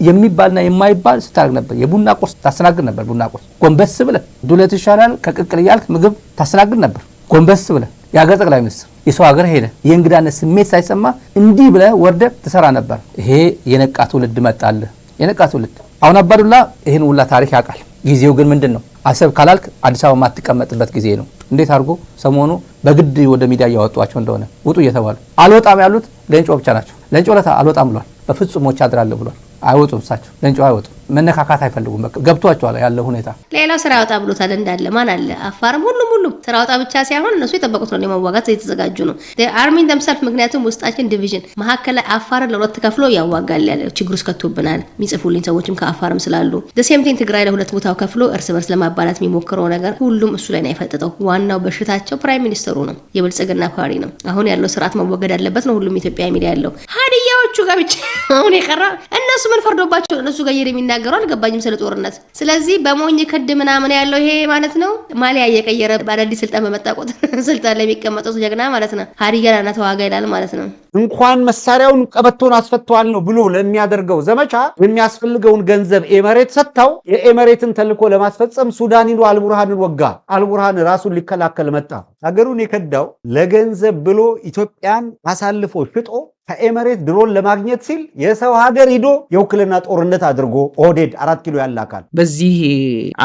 የሚባልና የማይባል ስታርግ ነበር። የቡና ቁርስ ታስተናግድ ነበር። ቡና ቁርስ ጎንበስ ብለህ ዱለት ይሻላል ከቅቅል እያልክ ምግብ ታስተናግድ ነበር። ጎንበስ ብለህ የሀገር ጠቅላይ ሚኒስትር የሰው ሀገር ሄደ የእንግዳነት ስሜት ሳይሰማ እንዲህ ብለህ ወርደህ ትሰራ ነበር። ይሄ የነቃ ትውልድ መጣልህ። የነቃ ትውልድ አሁን አባዱላ ይህን ሁላ ታሪክ ያውቃል። ጊዜው ግን ምንድን ነው? አሰብ ካላልክ አዲስ አበባ ማትቀመጥበት ጊዜ ነው። እንዴት አድርጎ ሰሞኑ በግድ ወደ ሚዲያ እያወጧቸው እንደሆነ ውጡ እየተባሉ አልወጣም ያሉት ለንጮ ብቻ ናቸው። ለንጮ ለታ አልወጣም ብሏል። በፍጹም ሞች አድራለሁ ብሏል። አይወጡም። እሳቸው ለንጮ አይወጡም። መነካካት አይፈልጉም። በቃ ገብቷቸዋል ያለው ሁኔታ። ሌላው ስራ ወጣ ብሎታል እንዳለ ማን አለ? አፋርም ሁሉም ስራ ወጣ ብቻ ሳይሆን እነሱ የጠበቁት ነው። ለማዋጋት የተዘጋጁ ነው አርሚን ደምሰልፍ። ምክንያቱም ውስጣችን ዲቪዥን መሀከል ላይ አፋርን ለሁለት ከፍሎ ያዋጋል ያለ ችግር ውስጥ ከቶብናል። የሚጽፉልኝ ሰዎችም ከአፋርም ስላሉ ደሴምቲን ትግራይ ለሁለት ቦታው ከፍሎ እርስ በርስ ለማባላት የሚሞክረው ነገር ሁሉም እሱ ላይ ነው የፈጠጠው። ዋናው በሽታቸው ፕራይም ሚኒስተሩ ነው፣ የብልጽግና ፓርቲ ነው። አሁን ያለው ስርዓት መወገድ አለበት ነው ሁሉም ኢትዮጵያ ሚዲያ ያለው። ሀዲያዎቹ ጋር ብቻ አሁን የቀራ እነሱ ምን ፈርዶባቸው እነሱ ጋር የሚናገሩ አልገባኝም ስለ ጦርነት። ስለዚህ በሞኝ ክድ ምናምን ያለው ይሄ ማለት ነው ማሊያ እየቀየረ በአዳዲስ ስልጣን በመጣ ቁጥር ስልጣን ላይ የሚቀመጠው ጀግና ማለት ነው። ሀዲያና ተዋጋ ይላል ማለት ነው። እንኳን መሳሪያውን ቀበቶን አስፈቷል ነው ብሎ ለሚያደርገው ዘመቻ የሚያስፈልገውን ገንዘብ ኤመሬት ሰጥታው የኤመሬትን ተልኮ ለማስፈጸም ሱዳን ሂዶ አልቡርሃንን ወጋ። አልቡርሃን ራሱን ሊከላከል መጣ። ሀገሩን የከዳው ለገንዘብ ብሎ ኢትዮጵያን አሳልፎ ሽጦ ከኤመሬት ድሮን ለማግኘት ሲል የሰው ሀገር ሂዶ የውክልና ጦርነት አድርጎ ኦህዴድ 4 ኪሎ ያላካል። በዚህ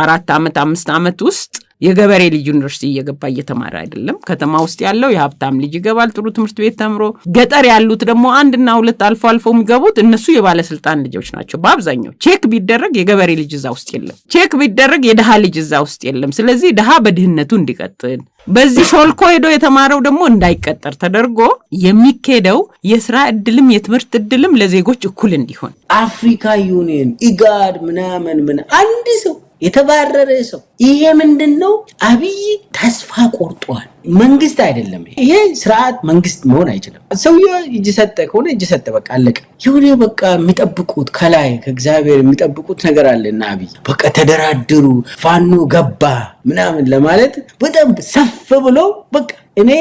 4 ዓመት 5 ዓመት ውስጥ የገበሬ ልጅ ዩኒቨርሲቲ እየገባ እየተማረ አይደለም። ከተማ ውስጥ ያለው የሀብታም ልጅ ይገባል ጥሩ ትምህርት ቤት ተምሮ። ገጠር ያሉት ደግሞ 1 እና 2 አልፎ አልፎ የሚገቡት እነሱ የባለስልጣን ልጆች ናቸው። በአብዛኛው ቼክ ቢደረግ የገበሬ ልጅ እዛ ውስጥ የለም። ቼክ ቢደረግ የድሃ ልጅ እዛ ውስጥ የለም። ስለዚህ ድሃ በድህነቱ እንዲቀጥል በዚህ ሾልኮ ሄዶ የተማረው ደግሞ እንዳይቀጠር ተደርጎ የሚኬደው የስራ እድልም የትምህርት እድልም ለዜጎች እኩል እንዲሆን አፍሪካ ዩኒየን ኢጋድ ምናምን አንድ ሰው የተባረረ ሰው ይሄ ምንድነው? አብይ ተስፋ ቆርጧል። መንግስት አይደለም ይሄ ስርዓት መንግስት መሆን አይችልም። ሰውዬው እጅ ሰጠ ከሆነ እጅ ሰጠ፣ በቃ አለቀ። የሆነ በቃ የሚጠብቁት ከላይ ከእግዚአብሔር የሚጠብቁት ነገር አለና አብይ በቃ ተደራድሩ ፋኖ ገባ ምናምን ለማለት በጣም ሰፍ ብሎ በቃ እኔ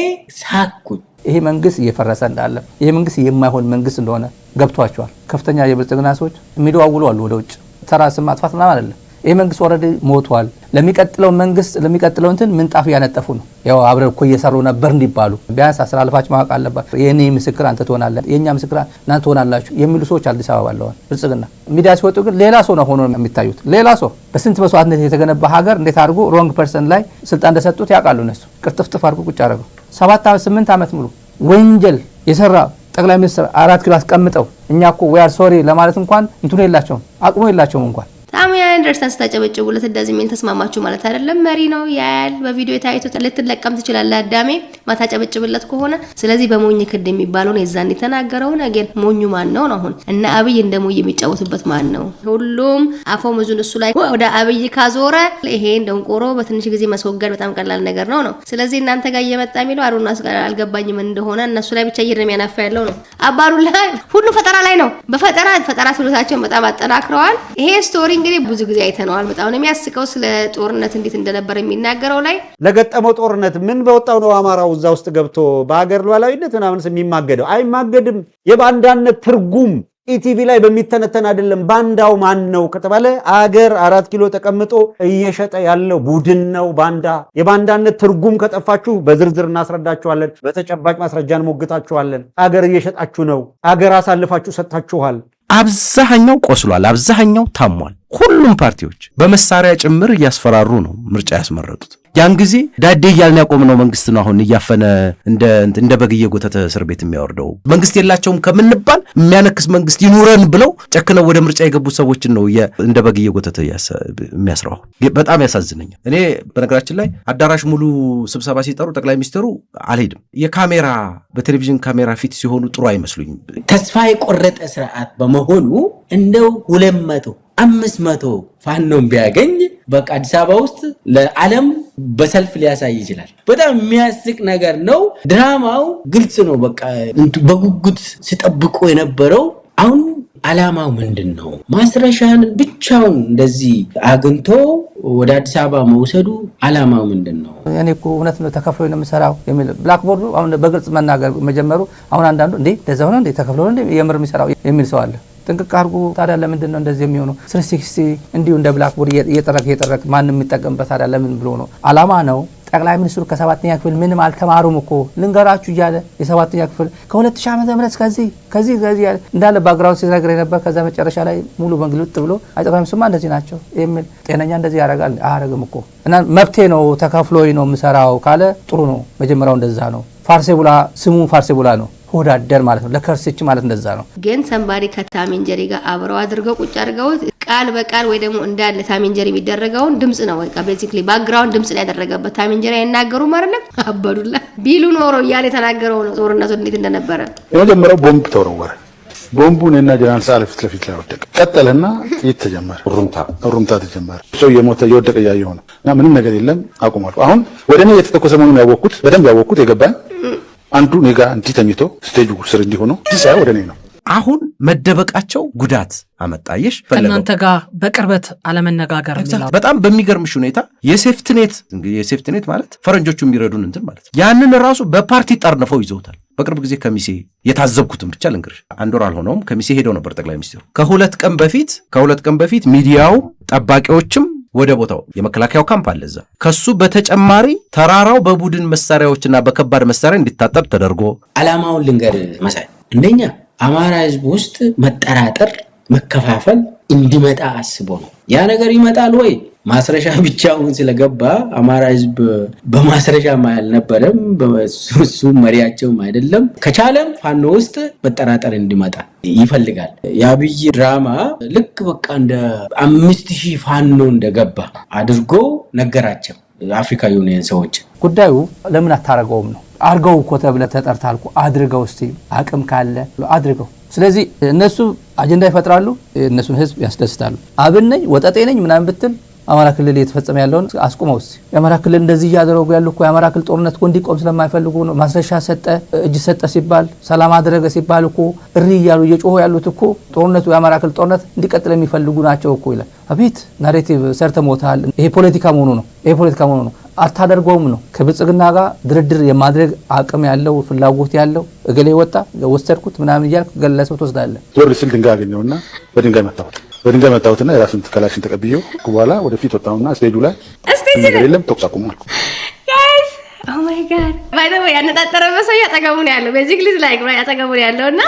ሳኩኝ። ይሄ መንግስት እየፈረሰ እንዳለ ይሄ መንግስት የማይሆን መንግስት እንደሆነ ገብቷቸዋል። ከፍተኛ የብልጽግና ሰዎች የሚደዋውሉ አሉ ወደ ውጭ። ተራ ስም ማጥፋት ምናምን አይደለም። ይሄ መንግስት ኦልሬዲ ሞቷል። ለሚቀጥለው መንግስት ለሚቀጥለው እንትን ምንጣፍ ያነጠፉ ነው። ያው አብረው እኮ እየሰሩ ነበር እንዲባሉ ቢያንስ አስተላልፋችሁ ማወቅ አለባችሁ። የኔ ምስክር አንተ ትሆናለህ፣ የኛ ምስክር እናንተ ትሆናላችሁ የሚሉ ሰዎች አዲስ አበባ አለዋል። ብልጽግና ሚዲያ ሲወጡ ግን ሌላ ሰው ነው ሆኖ የሚታዩት። ሌላ ሰው በስንት መስዋዕትነት የተገነባ ሀገር እንዴት አድርጎ ሮንግ ፐርሰን ላይ ስልጣን እንደሰጡት ያውቃሉ እነሱ። ቅርጥፍጥፍ አድርጎ ቁጭ አደረገው። 7 ዓመት 8 ዓመት ሙሉ ወንጀል የሰራ ጠቅላይ ሚኒስትር 4 ኪሎ አስቀምጠው እኛ እኮ we are sorry ለማለት እንኳን እንትኑ የላቸውም፣ አቅሙ የላቸውም እንኳን። ታም ያኔ አንደርስታንድ ስታጨበጭቡለት እንደዚህ ምን ተስማማችሁ ማለት አይደለም። መሪ ነው ያያል። በቪዲዮ ታይቶ ልትለቀም ትችላለህ አዳሜ ማታጨበጭብለት ከሆነ። ስለዚህ በሞኝ ክድ የሚባለው ነው የዛን የተናገረው ነገር። ሞኙ ማን ነው አሁን? እና አብይ እንደሞኝ የሚጫወቱበት ማን ነው? ሁሉም አፈሙዙን እሱ ላይ ወደ አብይ ካዞረ ይሄ እንደንቆሮ በትንሽ ጊዜ መስወገድ በጣም ቀላል ነገር ነው። ስለዚህ እናንተ ጋር እየመጣ የሚለው አሩናስ ጋር አልገባኝም እንደሆነ እነሱ ላይ ብቻ ይርም ያናፋ ያለው ነው። አባሩላ ሁሉ ፈጠራ ላይ ነው። በፈጠራ ስሉታቸውን በጣም አጠናክረዋል። ይሄ ስቶሪ እንግዲህ ብዙ ጊዜ አይተነዋል። በጣም ነው የሚያስቀው። ስለ ጦርነት እንዴት እንደነበር የሚናገረው ላይ ለገጠመው ጦርነት ምን በወጣው ነው አማራው እዛ ውስጥ ገብቶ በሀገር ሉዓላዊነት ምናምን የሚማገደው? አይማገድም። የባንዳነት ትርጉም ኢቲቪ ላይ በሚተነተን አይደለም። ባንዳው ማን ነው ከተባለ አገር 4 ኪሎ ተቀምጦ እየሸጠ ያለው ቡድን ነው ባንዳ። የባንዳነት ትርጉም ከጠፋችሁ በዝርዝር እናስረዳችኋለን። በተጨባጭ ማስረጃ እንሞግታችኋለን። አገር እየሸጣችሁ ነው። አገር አሳልፋችሁ ሰጥታችኋል። አብዛኛው ቆስሏል። አብዛኛው ታሟል። ሁሉም ፓርቲዎች በመሳሪያ ጭምር እያስፈራሩ ነው ምርጫ ያስመረጡት። ያን ጊዜ ዳዴ እያልን ያቆምነው መንግስት ነው አሁን እያፈነ እንደ በግ እየጎተተ እስር ቤት የሚያወርደው። መንግስት የላቸውም ከምንባል የሚያነክስ መንግስት ይኑረን ብለው ጨክነው ወደ ምርጫ የገቡ ሰዎችን ነው እንደ በግ እየጎተተ የሚያስረው። በጣም ያሳዝነኛል። እኔ በነገራችን ላይ አዳራሽ ሙሉ ስብሰባ ሲጠሩ ጠቅላይ ሚኒስትሩ አልሄድም። የካሜራ በቴሌቪዥን ካሜራ ፊት ሲሆኑ ጥሩ አይመስሉኝም። ተስፋ የቆረጠ ስርዓት በመሆኑ እንደው 200-500 ፋኖን ቢያገኝ በቃ አዲስ አበባ ውስጥ ለዓለም በሰልፍ ሊያሳይ ይችላል። በጣም የሚያስቅ ነገር ነው። ድራማው ግልጽ ነው። በቃ በጉጉት ሲጠብቁ የነበረው አሁን ዓላማው ምንድን ነው? ማስረሻን ብቻውን እንደዚህ አግኝቶ ወደ አዲስ አበባ መውሰዱ ዓላማው ምንድን ነው? እኔ እኮ እውነት ነው ተከፍሎ ነው የምሰራው የሚል ብላክቦርዱ አሁን በግልጽ መናገር መጀመሩ አሁን አንዳንዱ እንዴ እንደዛ ሆነ እንዴ ተከፍሎ ነው የምር የሚሰራው የሚል ሰው አለ። ጥንቅቅ አድርጎ ታዲያ ለምንድን ነው እንደዚህ የሚሆነው? 360 እንዲሁ እንደ ብላክቦርድ እየጠረክ ማንም የሚጠቀምበት ታዲያ ለምን ብሎ ነው? ዓላማ ነው። ጠቅላይ ሚኒስትሩ ከ7ኛ ክፍል ምንም አልተማሩም እኮ ልንገራችሁ እያለ የ7ኛ ክፍል ከ2000 ዓመተ ምህረት ከዚህ እንዳለ ባክግራውንድ ሲነግረኝ ነበር። ከዛ መጨረሻ ላይ ሙሉ በእንግልጥ ብሎ ጠቅላይ ሚኒስትሩማ እንደዚህ ናቸው የሚል ጤነኛ እንደዚህ ያደርጋል? አያደርግም እኮ። እና መብቴ ነው ተከፍሎኝ ነው የምሰራው ካለ ጥሩ ነው። መጀመሪያው እንደዛ ነው። ፋርሴቡላ ስሙ ፋርሴቡላ ነው። ሆዳደር ማለት ነው። ለከርሲች ማለት እንደዛ ነው። ግን ሰንባሪ ከታሜንጀሪ ጋር አብረው አድርገው ቁጭ አድርገው ቃል በቃል ወይ ደግሞ እንዳለ ታሜንጀሪ የሚደረገውን ድምጽ ነው በቃ ቤዚክሊ ባክግራውንድ ድምጽ ላይ ያደረገበት። ታሜንጀሪ አይናገሩም አይደለም አበዱላ ቢሉ ኖሮ እያለ የተናገረው ነው ጦርነቱ እንዴት እንደነበረ። የመጀመሪያው ቦምብ ተወረወረ። ቦምቡን እና ጀነራል ሰዓረ ፊት ለፊት ላይ ወደቀ። ቀጠለና ተጀመረ። ሩምታ ተጀመረ። ሰው የሞተ የወደቀ ያየው ነው እና ምንም ነገር የለም አቁማሉ። አሁን ወደ እኔ የተተኮሰ መሆኑን ያወቅኩት በደንብ ያወቅኩት የገባኝ አንዱ ኔጋ እንዲህ ተኝቶ ስቴጅ ስር እንዲሆነው ሲሳይ ወደ እኔ ነው። አሁን መደበቃቸው ጉዳት አመጣየሽ። ከእናንተ ጋር በቅርበት አለመነጋገር በጣም በሚገርምሽ ሁኔታ የሴፍትኔት ማለት ፈረንጆቹ የሚረዱን እንትን ማለት ያንን ራሱ በፓርቲ ጠርነፈው ይዘውታል። በቅርብ ጊዜ ከሚሴ የታዘብኩትም ብቻ ልንገርሽ፣ አንድ ወር አልሆነውም ከሚሴ ሄደው ነበር ጠቅላይ ሚኒስትሩ። ከሁለት ቀን በፊት ሚዲያው ጠባቂዎችም ወደ ቦታው የመከላከያው ካምፕ አለ እዛ። ከሱ በተጨማሪ ተራራው በቡድን መሳሪያዎችና በከባድ መሳሪያ እንዲታጠር ተደርጎ ዓላማውን ልንገር መሳይ፣ እንደኛ አማራ ህዝብ ውስጥ መጠራጠር፣ መከፋፈል እንዲመጣ አስቦ ነው። ያ ነገር ይመጣል ወይ? ማስረሻ ብቻውን ስለገባ አማራ ህዝብ በማስረሻ አልነበረም፣ በሱ መሪያቸውም አይደለም። ከቻለም ፋኖ ውስጥ መጠራጠር እንዲመጣ ይፈልጋል። የአብይ ድራማ ልክ በቃ እንደ 5000 ፋኖ እንደገባ አድርጎ ነገራቸው የአፍሪካ ዩኒየን ሰዎች። ጉዳዩ ለምን አታረገውም ነው። አርገው እኮ ተብለ ተጠርታል እኮ አድርገው፣ እስቲ አቅም ካለ አድርገው። ስለዚህ እነሱ አጀንዳ ይፈጥራሉ፣ እነሱን ህዝብ ያስደስታሉ። አብን ነኝ ወጠጤ ነኝ ምናምን ብትል አማራ ክልል እየተፈጸመ ያለውን አስቆመው። እስቲ የአማራ ክልል እንደዚህ እያደረጉ ያሉ እኮ የአማራ ክልል ጦርነት እኮ እንዲቆም ስለማይፈልጉ ነው። ማስረሻ ሰጠ፣ እጅ ሰጠ ሲባል፣ ሰላም አደረገ ሲባል እኮ እሪ እያሉ እየጮሁ ያሉት እኮ ጦርነቱ የአማራ ክልል ጦርነት እንዲቀጥል የሚፈልጉ ናቸው እኮ ይላል። አቤት ናሬቲቭ ሰርተ ሞታል። ይሄ ፖለቲካ መሆኑ ነው። አታደርገውም ነው። ከብልጽግና ጋር ድርድር የማድረግ አቅም ያለው ፍላጎት ያለው እገሌ ወጣ ወሰድኩት ምናምን እያልክ ገለሰው ትወስዳለህ። ዞር ሲል ድንጋይ አገኘውና በድንጋይ መታወትና የራሱን ተከላሽን ተቀብዬው በኋላ ወደፊት ወጣውና ስቴጁ ላይ ነገር የለም ተኩስ አቁሙ አልኩ። ኦ ማይ ጋድ ባይ ዘ ወይ ያነጣጠረ በሰው ያጠገቡ ነው ያለው። ቤዚክሊ ላይክ ያጠገቡ ነው ያለውና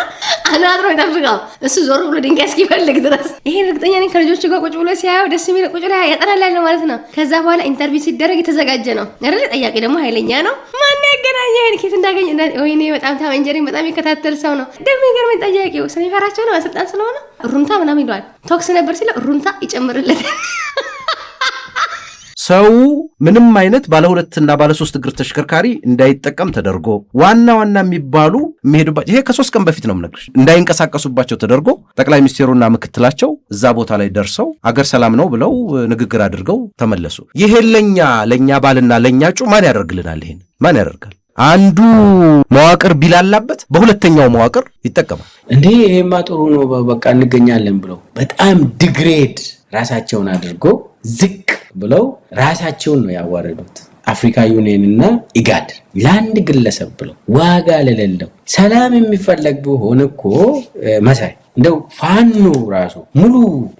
አናጥሮ ይጠብቀው እሱ ዞር ብሎ ድንጋይ እስኪፈልግ ድረስ። ይሄን እርግጠኛ ነኝ ከልጆቹ ጋር ቁጭ ብሎ ሲያየው ደስ የሚል ቁጭ ብሎ ያጠናላል ማለት ነው። ከዛ በኋላ ኢንተርቪው ሲደረግ የተዘጋጀ ነው አይደል? ጠያቂ ደግሞ ኃይለኛ ነው። ማን ያገናኘው ይሄን ኬት እንዳገኘ ወይኔ በጣም ታመንጀሪኝ በጣም ይከታተል ሰው ነው። ደግሞ ይገርመኝ ጠያቂው ስለሚፈራቸው ነው አሰልጣን ስለሆነ ሩምታ ምናምን ይለዋል። ቶክስ ነበር ሲለው ሩምታ ይጨምርለታል። ሰው ምንም አይነት ባለ 2 እና ባለ 3 እግር ተሽከርካሪ እንዳይጠቀም ተደርጎ ዋና የሚባሉ የሚሄዱባቸው ይሄ ከ3 ቀን በፊት ነው የምነግርሽ እንዳይንቀሳቀሱባቸው ተደርጎ ጠቅላይ ሚኒስቴሩና ምክትላቸው እዛ ቦታ ላይ ደርሰው አገር ሰላም ነው ብለው ንግግር አድርገው ተመለሱ። ይሄ ለኛ ባልና ለኛ ጩ ማን ያደርግልናል? ይሄን ማን ያደርጋል? አንዱ መዋቅር ቢላላበት በሁለተኛው መዋቅር ይጠቀማል። እንዴ ይሄማ ጥሩ ነው በቃ እንገኛለን ብለው በጣም ዲግሬድ ራሳቸውን አድርጎ ዝቅ ብለው ራሳቸውን ነው ያዋረዱት። አፍሪካ ዩኒየን እና ኢጋድ ለአንድ ግለሰብ ብለው ዋጋ ለሌለው ሰላም የሚፈለግ ቢሆን እኮ መሳይ እንደው ፋኖ ራሱ ሙሉ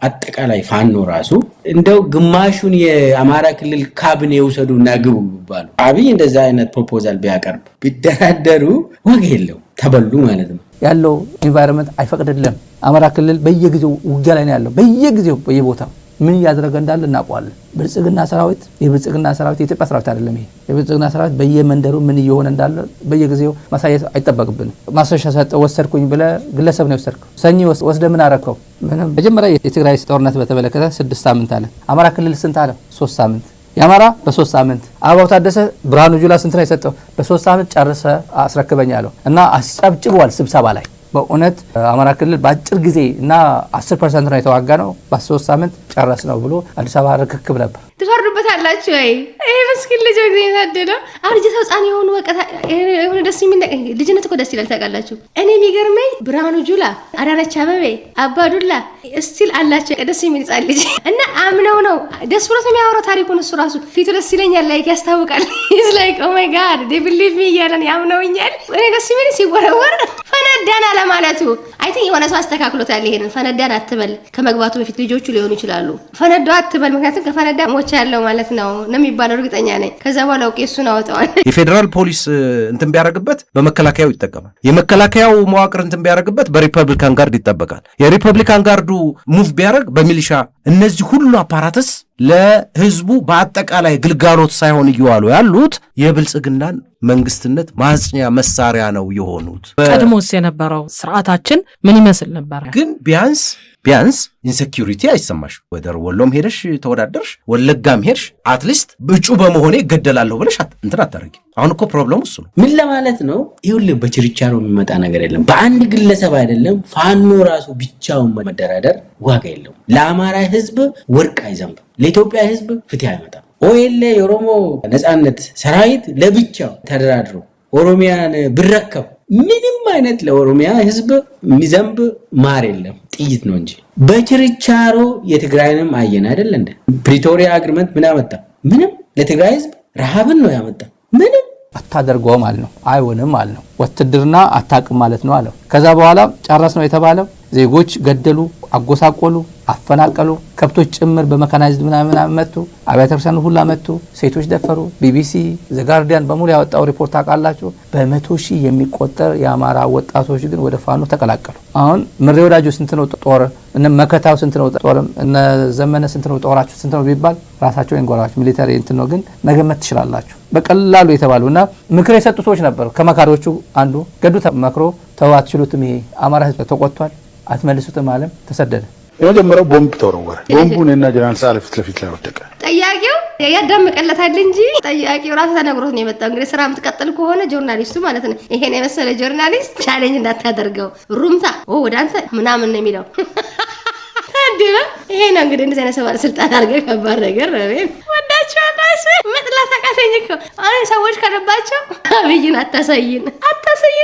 አጠቃላይ ፋኖ ራሱ እንደው ግማሹን የአማራ ክልል ካቢኔ የውሰዱና ግቡ ይባሉ። አብይ እንደዛ አይነት ፕሮፖዛል ቢያቀርብ ቢደራደሩ ዋጋ የለው ተበሉ ማለት ነው። ያለው ኢንቫይሮንመንት አይፈቅድልም። አማራ ክልል በየጊዜው ውጊያ ላይ ነው ያለው። በየጊዜው በየቦታው ምን ያደረገ እንዳለ እናውቀዋለን። የብልጽግና ሰራዊት የኢትዮጵያ ሰራዊት አይደለም። ይሄ የብልጽግና ሰራዊት በየመንደሩ ምን እየሆነ እንዳለ በየጊዜው ማሳየት አይጠበቅብንም። ማስረሻ ሰጠ ወሰድኩኝ ብለ ግለሰብ ነው የወሰድከው። ሰኞ ወስደ ምን አረከው? ምንም። መጀመሪያ የትግራይ ጦርነት በተመለከተ 6 ሳምንት አለ። አማራ ክልል ስንት አለ? 3 ሳምንት። የአማራ በ3 ሳምንት። አበባው ታደሰ ብርሃኑ ጁላ ስንት ነው የሰጠው? በ3 ሳምንት ጨርሰ አስረክበኝ አለው እና አስጨብጭቧል ስብሰባ ላይ። በእውነት አማራ ክልል በአጭር ጊዜ እና 10% ነው የተዋጋ ነው በ3 ሳምንት ጨረስ ነው ብሎ አዲስ አበባ ርክክብ ነበር። ትፈርዱበታላችሁ ወይ? ይሄ መስኪን ልጅ ወግዜ ታደለ አርጅተው ህፃን የሆኑ ወቀታ የሆነ ደስ የሚል ልጅነት እኮ ደስ ይላል ታውቃላችሁ። እኔ የሚገርመኝ ብርሃኑ ጁላ፣ አዳነች አበቤ፣ አባዱላ ስቲል አላቸው ደስ የሚል ህፃን ልጅ እና አምነው ነው ደስ ብሎት የሚያወራው ታሪኩን። እሱ ራሱ ፊቱ ደስ ይለኛል፣ ላይክ ያስታውቃል። ኢዝ ላይክ ኦ ማይ ጋድ ዴይ ቢሊቭ ሚ እያለን ያምነውኛል። እኔ ደስ የሚል ሲወረወር ፈነዳን አለማለቱ አይ ቲንክ የሆነ ሰው አስተካክሎታል። ይሄንን ፈነዳን አትበል፣ ከመግባቱ በፊት ልጆቹ ሊሆኑ ይችላሉ። ፈነዳው አትበል፣ ምክንያቱም ከፈነዳ ሞች ያለው ማለት ነው የሚባለው እርግጠኛ ነኝ። ከዛ በኋላ እሱን አወጣዋል። የፌዴራል ፖሊስ እንትን ቢያደርግበት በመከላከያው ይጠቀማል። የመከላከያው መዋቅር እንትን ቢያደርግበት በሪፐብሊካን ጋርድ ይጠበቃል። የሪፐብሊካን ጋርዱ ሙቭ ቢያደርግ በሚሊሻ። እነዚህ ሁሉ አፓራተስ ለህዝቡ በአጠቃላይ ግልጋሎት ሳይሆን እየዋሉ ያሉት የብልጽግናን መንግስትነት ማጽኛ መሳሪያ ነው የሆኑት። ቀድሞስ የነበረው ስርዓታችን ምን ይመስል ነበር? ግን ቢያንስ ኢንሴኪዩሪቲ አይሰማሽ። ወደር ወሎም ሄደሽ ተወዳደርሽ፣ ወለጋም ሄድሽ አትሊስት እጩ በመሆኔ እገደላለሁ ብለሽ እንትን አታረጊ። አሁን እኮ ፕሮብለሙ እሱ ነው። ምን ለማለት ነው? ይኸውልህ በችርቻሮ የሚመጣ ነገር የለም። በአንድ ግለሰብ አይደለም። ፋኖ ራሱ ብቻውን መደራደር ዋጋ የለውም። ለአማራ ህዝብ ወርቅ አይዘንብም። ለኢትዮጵያ ህዝብ ፍትህ አይመጣም። ኦኤልኤ የኦሮሞ ነጻነት ሰራዊት ለብቻው ተደራድሮ ኦሮሚያን ብረከብ ምንም አይነት ለኦሮሚያ ህዝብ የሚዘንብ ማር የለም፣ ጥይት ነው እንጂ። በችርቻሮ የትግራይንም አየን አይደል እንደ ፕሪቶሪያ አግሪመንት ምን አመጣ? ምንም። ለትግራይ ህዝብ ረሃብን ነው ያመጣ። ምንም አታደርገውም አልነው፣ አይሆንም አልነው። ውትድርና አታውቅም ማለት ነው አለው። ከዛ በኋላ ጨረስ ነው የተባለው። ዜጎች ገደሉ፣ አጎሳቆሉ፣ አፈናቀሉ፣ ከብቶች ጭምር በመካናይዝድ ምናምን መቱ፣ አብያተ ክርስቲያኑ ሁላ መቱ፣ ሴቶች ደፈሩ። ቢቢሲ ዘጋርዲያን በሙሉ ያወጣው ሪፖርት አውቃላችሁ። በ100,000 የሚቆጠር የአማራ ወጣቶች ግን ወደ ፋኖ ተቀላቀሉ። አሁን ምሬ ወዳጆ ስንት ነው ጦር? እነ መከታው ስንት ነው ጦር? እነ ዘመነ ስንት ነው ጦራችሁ? ስንት ነው ቢባል ራሳቸው እንጎራችሁ ሚሊታሪ እንትን ነው፣ ግን መገመት ትችላላችሁ። በቀላሉ የተባሉና ምክር የሰጡ ሰዎች ነበሩ። ከመካሪዎቹ አንዱ ገዱ መክሮ ተው አትችሉትም፣ ይሄ አማራ ህዝብ ተቆጥቷል፣ አትመልሱትም አለም፣ ተሰደደ። የመጀመሪያው ቦምብ ተወረወረ። ቦምቡን እና ጀነራል ሰዓረ ፊት ለፊት ላይ ወደቀ። ጠያቂው ያዳምቀለታል እንጂ ጠያቂው ራሱ ተነግሮት ነው የመጣው። እንግዲህ ስራ የምትቀጥል ከሆነ ጆርናሊስቱ ማለት ነው ይሄን የመሰለ ጆርናሊስት ቻሌንጅ እንዳታደርገው ሩምታ ወደ አንተ ምናምን ነው የሚለው። ታዲያ ይሄ ነው እንግዲህ እንደዚህ አይነት ሰው ስልጣን አድርገህ ከባድ ነገር ነው። ወዳቸው አባስ መጥላት አቃተኝ እኮ አሁን ሰዎች ከለባቸው አብይን አታሳይን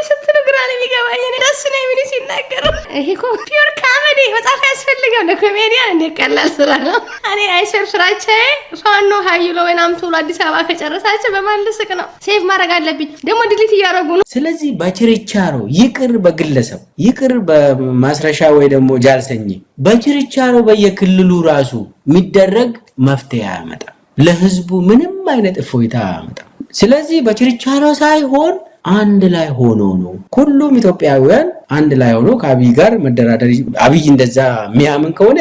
ስትሉ ግራ ነው የሚገባኝ። ደስ ነው የሚል ሲናገሩ ይሄ እኮ ፒውር ካሜዲ መጽሐፍ ያስፈልገው ለኮሜዲያን እንደ ቀላል ስራ ነው። እኔ አይሰር ስራቻዬ ፋኖ ሀይሎ ወይናም ቶሎ አዲስ አበባ ከጨረሳቸው በማልስቅ ነው። ሴቭ ማድረግ አለብኝ ደግሞ ዲሊት እያደረጉ ነው። ስለዚህ በችርቻሮ ይቅር፣ በግለሰብ ይቅር፣ በማስረሻ ወይ ደግሞ ጃልሰኝ በችርቻሮ በየክልሉ ራሱ የሚደረግ መፍትሄ አያመጣም። ለህዝቡ ምንም አይነት እፎይታ አያመጣም። ስለዚህ በችርቻሮ ሳይሆን አንድ ላይ ሆኖ ነው። ሁሉም ኢትዮጵያውያን አንድ ላይ ሆኖ ከአብይ ጋር መደራደር። አብይ እንደዛ የሚያምን ከሆነ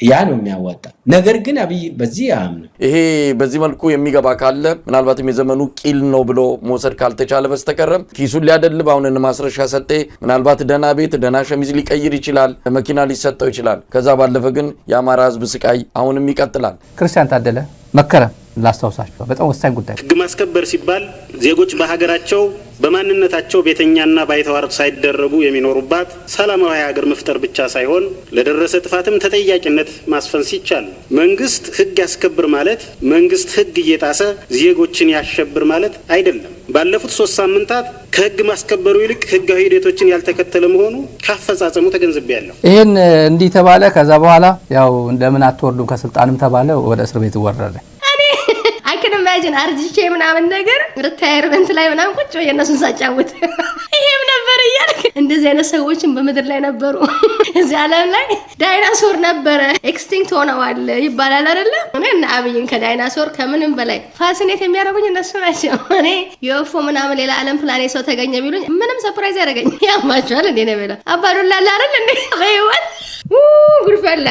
ያ ነው የሚያዋጣ። ነገር ግን አብይ በዚህ አያምን። ይሄ በዚህ መልኩ የሚገባ ካለ ምናልባትም የዘመኑ ቂል ነው ብሎ መውሰድ ካልተቻለ በስተቀር ኪሱን ሊያደልብ አሁን ማስረሻ ሰጤ ምናልባት ደና ቤት ደና ሸሚዝ ሊቀይር ይችላል፣ መኪና ሊሰጠው ይችላል። ከዛ ባለፈ ግን የአማራ ህዝብ ስቃይ አሁንም ይቀጥላል። ክርስቲያን ታደለ መከረም ላስታውሳችሁ በጣም ወሳኝ ጉዳይ። ህግ ማስከበር ሲባል ዜጎች በሀገራቸው በማንነታቸው ቤተኛና ባይተዋር ሳይደረጉ የሚኖሩባት ሰላማዊ ሀገር መፍጠር ብቻ ሳይሆን ለደረሰ ጥፋትም ተጠያቂነት ማስፈን ሲቻል፣ መንግስት ህግ ያስከብር ማለት መንግስት ህግ እየጣሰ ዜጎችን ያሸብር ማለት አይደለም። ባለፉት 3 ሳምንታት ከህግ ማስከበሩ ይልቅ ህጋዊ ሂደቶችን ያልተከተለ መሆኑ ካፈጻጸሙ ተገንዝቤያለሁ። ይሄን እንዲህ ተባለ። ከዛ በኋላ ያው እንደምን አትወርዱም ከስልጣንም ተባለ፣ ወደ እስር ቤት ወረደ። ኢማጂን አርጅቼ ምናምን ነገር ሪታየርመንት ላይ ምናምን ቁጭ ብዬ እነሱን ሳጫውት ይሄም ነበር እያልክ እንደዚህ አይነት ሰዎችን በምድር ላይ ነበሩ። እዚህ ዓለም ላይ ዳይናሶር ነበረ ኤክስቲንክት ሆነዋል ይባላል አይደለ? እኔ እና አብይን ከዳይናሶር ከምንም በላይ ፋሲኔት የሚያደርጉኝ እነሱ ናቸው። እኔ የወፎ ምናምን ሌላ ዓለም ፕላኔት ሰው ተገኘ ቢሉኝ ምንም ሰርፕራይዝ ያደርገኝ ያማቸዋል እንዴ ነው ብለው አባዱላ አይደል እንዴ በህይወት ጉርፈላ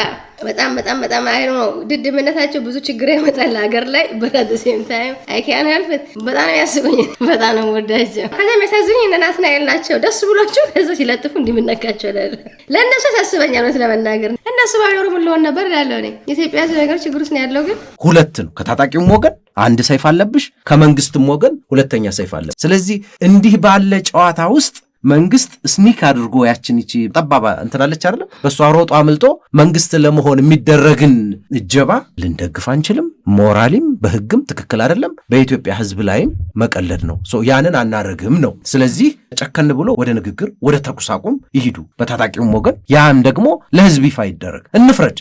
በጣም በጣም በጣም አይሮ ድድምነታቸው ብዙ ችግር ያመጣል ሀገር ላይ። በራድ ሴም ታይም አይ ካን ሄልፕ ኢት። በጣም ያስቡኝ፣ በጣም ነው ወዳቸው። ከዛም ያሳዝኝ እነ ናትናኤል ናቸው። ደስ ብሏቸው ከዛ ሲለጥፉ እንዲምነካቸው ለእነሱ ያሳስበኛል ነው ለመናገር። እነሱ ባይኖሩ ምን ሊሆን ነበር እላለሁ እኔ። ኢትዮጵያ ነገር ችግር ውስጥ ነው ያለው። ግን ሁለት ነው። ከታጣቂውም ወገን አንድ ሰይፍ አለብሽ፣ ከመንግስትም ወገን ሁለተኛ ሰይፍ አለ። ስለዚህ እንዲህ ባለ ጨዋታ ውስጥ መንግስት ስኒክ አድርጎ ያችን ይቺ ጠባባ እንትናለች አይደለም፣ በሷ ሮጦ አምልጦ መንግስት ለመሆን የሚደረግን እጀባ ልንደግፍ አንችልም። ሞራሊም በህግም ትክክል አይደለም። በኢትዮጵያ ህዝብ ላይም መቀለድ ነው። ያንን አናረግም ነው። ስለዚህ ጨከን ብሎ ወደ ንግግር፣ ወደ ተኩስ አቁም ይሂዱ በታጣቂውም ወገን። ያም ደግሞ ለህዝብ ይፋ ይደረግ፣ እንፍረድ።